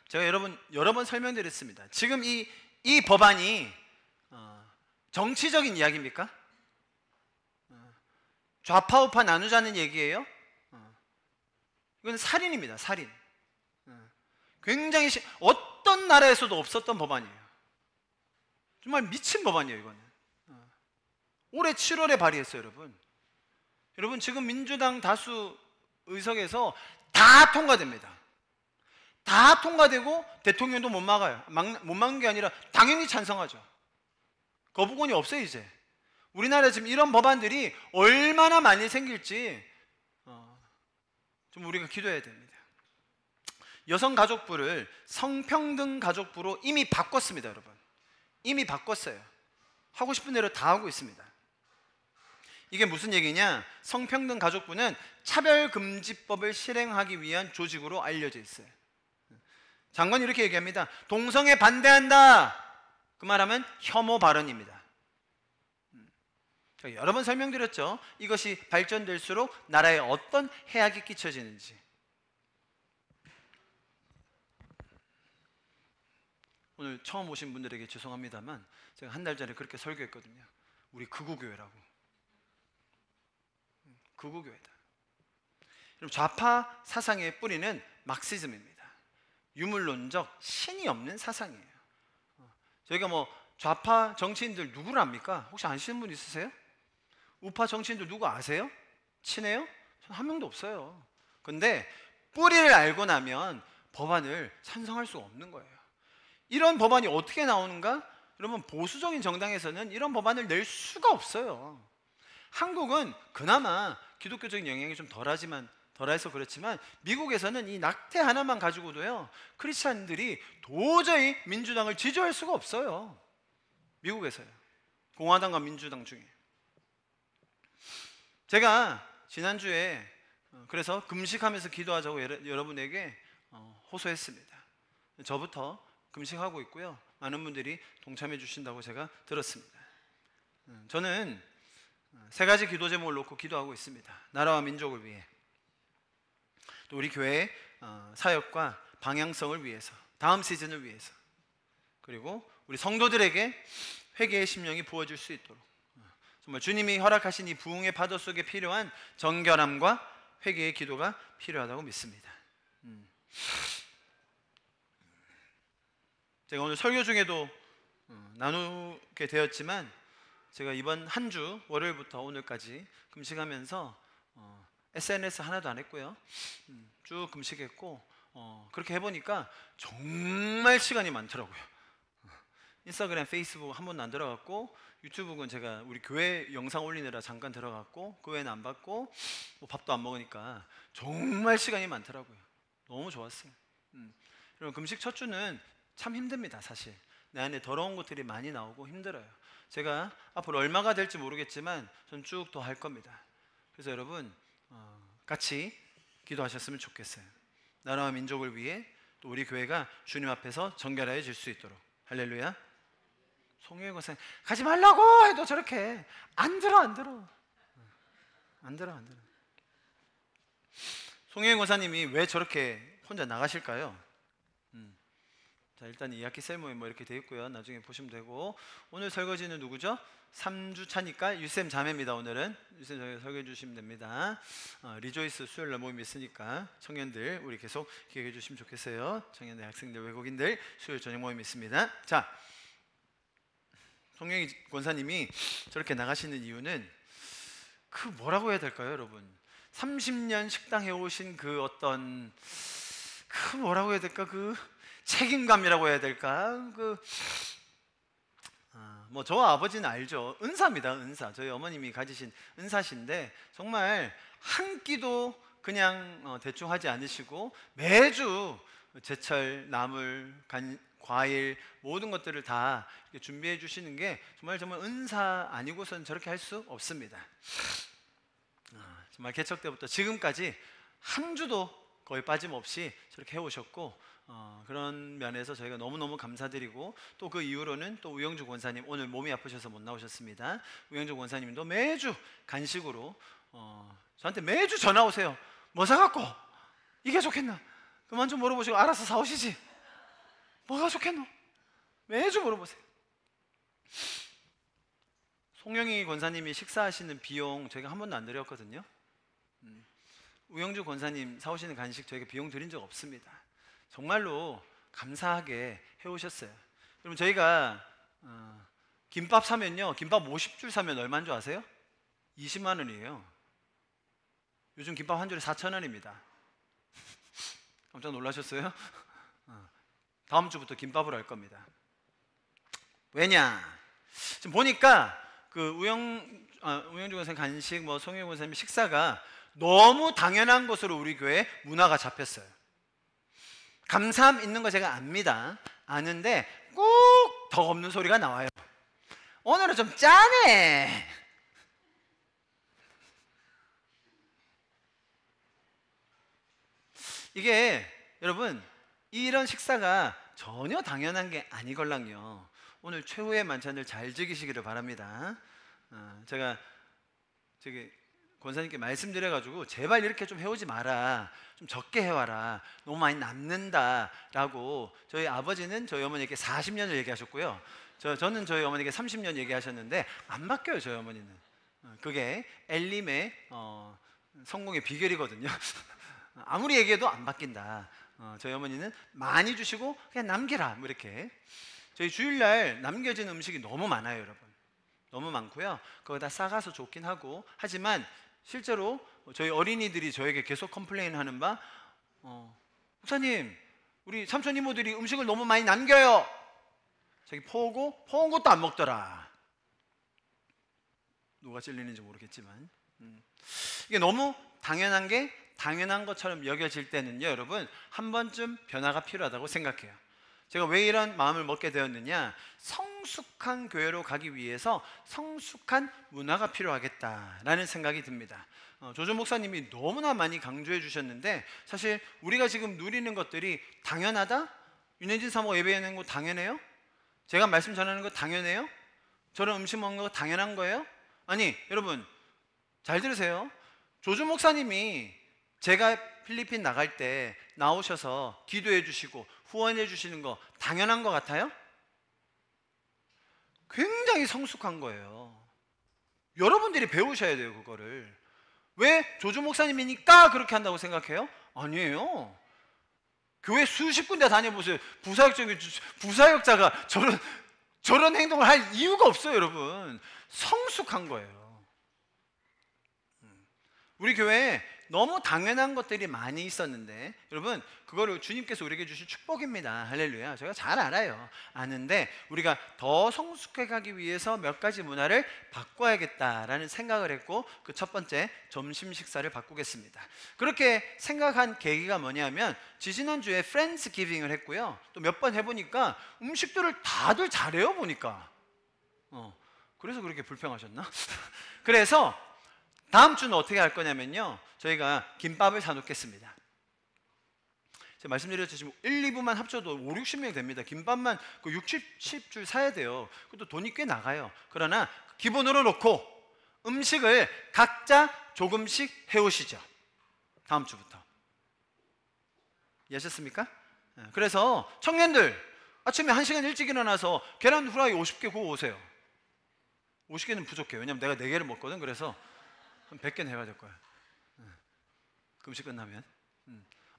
제가 여러 번 설명드렸습니다. 지금 이 법안이 정치적인 이야기입니까? 좌파 우파 나누자는 얘기예요? 이건 살인입니다. 살인. 굉장히 어떤 나라에서도 없었던 법안이에요. 정말 미친 법안이에요. 이거는 올해 7월에 발의했어요. 여러분 지금 민주당 다수 의석에서 다 통과됩니다. 다 통과되고 대통령도 못 막아요. 못 막는 게 아니라 당연히 찬성하죠. 거부권이 없어요. 이제 우리나라에 지금 이런 법안들이 얼마나 많이 생길지 좀 우리가 기도해야 됩니다. 여성가족부를 성평등가족부로 이미 바꿨습니다. 여러분 이미 바꿨어요. 하고 싶은 대로 다 하고 있습니다. 이게 무슨 얘기냐? 성평등가족부는 차별금지법을 실행하기 위한 조직으로 알려져 있어요. 장관이 이렇게 얘기합니다. 동성애 반대한다. 그 말하면 혐오 발언입니다. 여러 번 설명드렸죠. 이것이 발전될수록 나라에 어떤 해악이 끼쳐지는지. 오늘 처음 오신 분들에게 죄송합니다만 제가 한 달 전에 그렇게 설교했거든요. 우리 극우교회라고. 극우교회다. 여러분 좌파 사상의 뿌리는 막시즘입니다. 유물론적 신이 없는 사상이에요. 저희가 뭐 좌파 정치인들 누구를 압니까? 혹시 아시는 분 있으세요? 우파 정치인들 누구 아세요? 친해요? 전 한 명도 없어요. 근데 뿌리를 알고 나면 법안을 찬성할 수가 없는 거예요. 이런 법안이 어떻게 나오는가? 여러분 보수적인 정당에서는 이런 법안을 낼 수가 없어요. 한국은 그나마 기독교적인 영향이 좀 덜해서 그렇지만 미국에서는 이 낙태 하나만 가지고도요 크리스찬들이 도저히 민주당을 지지할 수가 없어요. 미국에서요. 공화당과 민주당 중에. 제가 지난주에 그래서 금식하면서 기도하자고 여러분에게 호소했습니다. 저부터 금식하고 있고요. 많은 분들이 동참해 주신다고 제가 들었습니다. 저는 세 가지 기도 제목을 놓고 기도하고 있습니다. 나라와 민족을 위해, 또 우리 교회의 사역과 방향성을 위해서, 다음 시즌을 위해서, 그리고 우리 성도들에게 회개의 심령이 부어질 수 있도록 정말 주님이 허락하신 이 부흥의 파도 속에 필요한 정결함과 회개의 기도가 필요하다고 믿습니다. 제가 오늘 설교 중에도 나누게 되었지만, 제가 이번 한 주 월요일부터 오늘까지 금식하면서 SNS 하나도 안 했고요. 쭉 금식했고, 그렇게 해보니까 정말 시간이 많더라고요. 인스타그램, 페이스북 한 번도 안 들어갔고, 유튜브는 제가 우리 교회 영상 올리느라 잠깐 들어갔고, 그 외에는 안 봤고, 뭐 밥도 안 먹으니까 정말 시간이 많더라고요. 너무 좋았어요. 여러분, 금식 첫 주는 참 힘듭니다. 사실 내 안에 더러운 것들이 많이 나오고 힘들어요. 제가 앞으로 얼마가 될지 모르겠지만 전 쭉 더 할 겁니다. 그래서 여러분 같이 기도하셨으면 좋겠어요. 나라와 민족을 위해, 또 우리 교회가 주님 앞에서 정결해질 수 있도록. 할렐루야. 송유회 권사님, 가지 말라고 해도 저렇게 안 들어. 송유회 권사님이 왜 저렇게 혼자 나가실까요? 자, 일단 2학기 셀모임 뭐 이렇게 돼 있고요. 나중에 보시면 되고, 오늘 설거지는 누구죠? 3주 차니까 유쌤 자매입니다. 오늘은 유쌤 자매 설교해 주시면 됩니다. 리조이스 수요일날 모임이 있으니까 청년들 우리 계속 기억해 주시면 좋겠어요. 청년들, 학생들, 외국인들 수요일 저녁 모임이 있습니다. 자, 송영희 권사님이 저렇게 나가시는 이유는 그 뭐라고 해야 될까요, 여러분? 30년 식당 해오신 그 어떤 그 뭐라고 해야 될까, 그 책임감이라고 해야 될까, 뭐 저와 아버지는 알죠. 은사입니다. 은사. 저희 어머님이 가지신 은사신데 정말 한 끼도 그냥 대충 하지 않으시고 매주 제철 나물, 과일 모든 것들을 다 준비해 주시는 게 정말 은사 아니고선 저렇게 할 수 없습니다. 정말 개척 때부터 지금까지 한 주도 거의 빠짐없이 저렇게 해오셨고, 그런 면에서 저희가 너무너무 감사드리고, 또 그 이후로는 또 우영주 권사님, 오늘 몸이 아프셔서 못 나오셨습니다. 우영주 권사님도 매주 간식으로 저한테 매주 전화 오세요. 뭐 사갖고? 이게 좋겠나? 그만 좀 물어보시고 알아서 사오시지. 뭐가 좋겠노? 매주 물어보세요. 송영희 권사님이 식사하시는 비용 저희가 한 번도 안 드렸거든요. 우영주 권사님 사오시는 간식 저희가 비용 드린 적 없습니다. 정말로 감사하게 해오셨어요. 여러분, 저희가 김밥 사면요, 김밥 50줄 사면 얼마인 줄 아세요? 20만 원이에요. 요즘 김밥 한 줄에 4,000원입니다. 깜짝 놀라셨어요? 다음 주부터 김밥으로 할 겁니다. 왜냐? 지금 보니까 그 우영주 권사님 간식, 뭐 송영 권사님 식사가 너무 당연한 것으로 우리 교회 문화가 잡혔어요. 감사함 있는 거 제가 압니다. 아는데 꼭 더 없는 소리가 나와요. 오늘은 좀 짜네. 이게 여러분, 이런 식사가 전혀 당연한 게 아니걸랑요. 오늘 최후의 만찬을 잘 즐기시기를 바랍니다. 제가 저기 권사님께 말씀드려가지고 제발 이렇게 좀 해오지 마라, 좀 적게 해와라, 너무 많이 남는다라고 저희 아버지는 저희 어머니께 40년을 얘기하셨고요. 저는 저희 어머니께 30년 얘기하셨는데 안 바뀌어요. 저희 어머니는 그게 엘림의 성공의 비결이거든요. 아무리 얘기해도 안 바뀐다. 저희 어머니는 많이 주시고 그냥 남기라, 뭐 이렇게. 저희 주일날 남겨진 음식이 너무 많아요, 여러분. 너무 많고요. 거기다 싸가서 좋긴 하고, 하지만 실제로 저희 어린이들이 저에게 계속 컴플레인 하는 바, 목사님, 우리 삼촌 이모들이 음식을 너무 많이 남겨요. 저기 포온 것도 안 먹더라. 누가 찔리는지 모르겠지만, 이게 너무 당연한 게 당연한 것처럼 여겨질 때는요, 여러분, 한 번쯤 변화가 필요하다고 생각해요. 제가 왜 이런 마음을 먹게 되었느냐, 성숙한 교회로 가기 위해서 성숙한 문화가 필요하겠다라는 생각이 듭니다. 조준 목사님이 너무나 많이 강조해 주셨는데, 사실 우리가 지금 누리는 것들이 당연하다? 윤혜진 사모가 예배하는 거 당연해요? 제가 말씀 전하는 거 당연해요? 저런 음식 먹는 거 당연한 거예요? 아니, 여러분 잘 들으세요. 조주 목사님이 제가 필리핀 나갈 때 나오셔서 기도해 주시고 후원해 주시는 거 당연한 것 같아요? 굉장히 성숙한 거예요. 여러분들이 배우셔야 돼요, 그거를. 왜 조주 목사님이니까 그렇게 한다고 생각해요? 아니에요. 교회 수십 군데 다녀보세요. 부사역자가 저런 행동을 할 이유가 없어요, 여러분. 성숙한 거예요. 우리 교회에 너무 당연한 것들이 많이 있었는데, 여러분 그거를 주님께서 우리에게 주신 축복입니다. 할렐루야. 제가 잘 알아요. 아는데 우리가 더 성숙해 가기 위해서 몇 가지 문화를 바꿔야겠다라는 생각을 했고, 그 첫 번째 점심 식사를 바꾸겠습니다. 그렇게 생각한 계기가 뭐냐면, 지지난주에 프렌즈 기빙을 했고요. 또 몇 번 해보니까 음식들을 다들 잘해요, 보니까. 그래서 그렇게 불평하셨나? 그래서 다음 주는 어떻게 할 거냐면요, 저희가 김밥을 사놓겠습니다. 제가 말씀드렸듯이 1, 2부만 합쳐도 5, 60명이 됩니다. 김밥만 그 60, 70줄 사야 돼요. 그것도 돈이 꽤 나가요. 그러나 기본으로 놓고 음식을 각자 조금씩 해오시죠. 다음 주부터. 이해하셨습니까? 그래서 청년들 아침에 1시간 일찍 일어나서 계란 후라이 50개 구워 오세요. 50개는 부족해요. 왜냐면 내가 4개를 먹거든. 그래서 한 100개는 해야 될 거야. 금식 끝나면.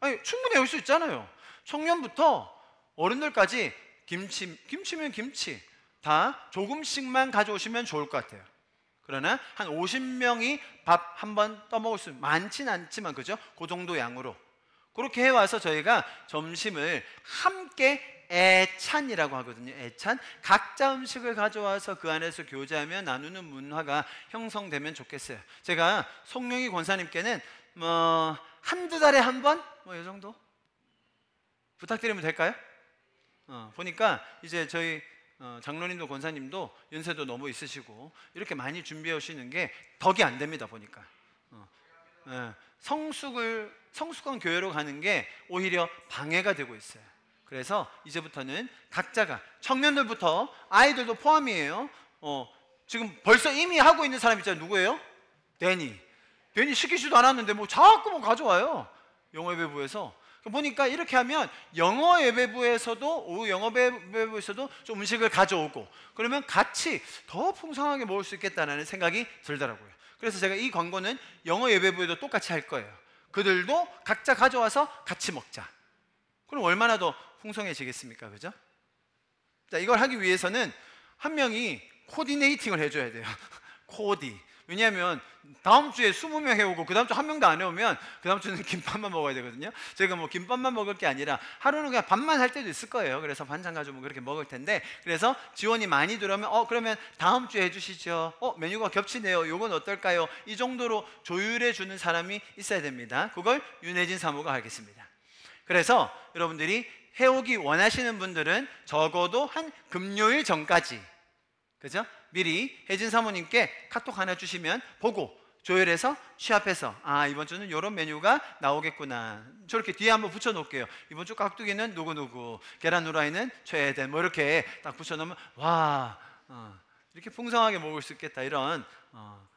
아니, 충분히 해올 수 있잖아요. 청년부터 어른들까지 김치면 김치 다 조금씩만 가져오시면 좋을 것 같아요. 그러나 한 50명이 밥 한 번 떠먹을 수, 많진 않지만 그죠? 그 정도 양으로 그렇게 해와서 저희가 점심을 함께 애찬이라고 하거든요. 애찬. 각자 음식을 가져와서 그 안에서 교제하며 나누는 문화가 형성되면 좋겠어요. 제가 송영희 권사님께는 한두 달에 한 번? 이 정도? 부탁드리면 될까요? 보니까 이제 저희 장로님도 권사님도 연세도 너무 있으시고 이렇게 많이 준비해 오시는 게 덕이 안 됩니다, 보니까. 성숙한 교회로 가는 게 오히려 방해가 되고 있어요. 그래서 이제부터는 각자가, 청년들부터 아이들도 포함이에요. 지금 벌써 이미 하고 있는 사람 있잖아요. 누구예요? 데니 시키지도 않았는데 자꾸 가져와요. 영어 예배부에서. 보니까 이렇게 하면 영어 예배부에서도, 오후 영어 예배부에서도 좀 음식을 가져오고, 그러면 같이 더 풍성하게 먹을 수 있겠다는 생각이 들더라고요. 그래서 제가 이 광고는 영어 예배부에도 똑같이 할 거예요. 그들도 각자 가져와서 같이 먹자. 그럼 얼마나 더 풍성해지겠습니까? 그죠? 자, 이걸 하기 위해서는 한 명이 코디네이팅을 해줘야 돼요. 코디. 왜냐하면 다음 주에 20명 해오고 그 다음 주 한 명도 안 해오면 그 다음 주는 김밥만 먹어야 되거든요. 제가 김밥만 먹을 게 아니라 하루는 그냥 밥만 할 때도 있을 거예요. 그래서 반찬 가지고 그렇게 먹을 텐데, 그래서 지원이 많이 들어오면 그러면 다음 주에 해주시죠. 메뉴가 겹치네요. 요건 어떨까요? 이 정도로 조율해 주는 사람이 있어야 됩니다. 그걸 윤혜진 사모가 하겠습니다. 그래서 여러분들이 해오기 원하시는 분들은 적어도 한 금요일 전까지, 그죠? 미리 혜진 사모님께 카톡 하나 주시면 보고 조율해서 취합해서, 이번 주는 이런 메뉴가 나오겠구나. 저렇게 뒤에 한번 붙여놓을게요. 이번 주 깍두기는 누구누구, 계란 후라이는 최애된, 이렇게 딱 붙여놓으면 와, 이렇게 풍성하게 먹을 수 있겠다, 이런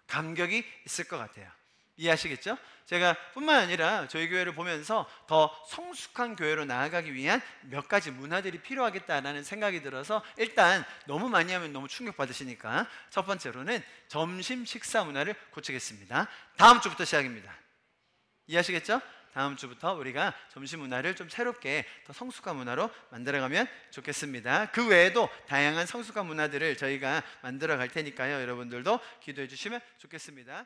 감격이 있을 것 같아요. 이해하시겠죠? 제가 뿐만 아니라 저희 교회를 보면서 더 성숙한 교회로 나아가기 위한 몇 가지 문화들이 필요하겠다라는 생각이 들어서, 일단 너무 많이 하면 너무 충격받으시니까 첫 번째로는 점심 식사 문화를 고치겠습니다. 다음 주부터 시작입니다. 이해하시겠죠? 다음 주부터 우리가 점심 문화를 좀 새롭게 더 성숙한 문화로 만들어가면 좋겠습니다. 그 외에도 다양한 성숙한 문화들을 저희가 만들어 갈 테니까요. 여러분들도 기도해 주시면 좋겠습니다.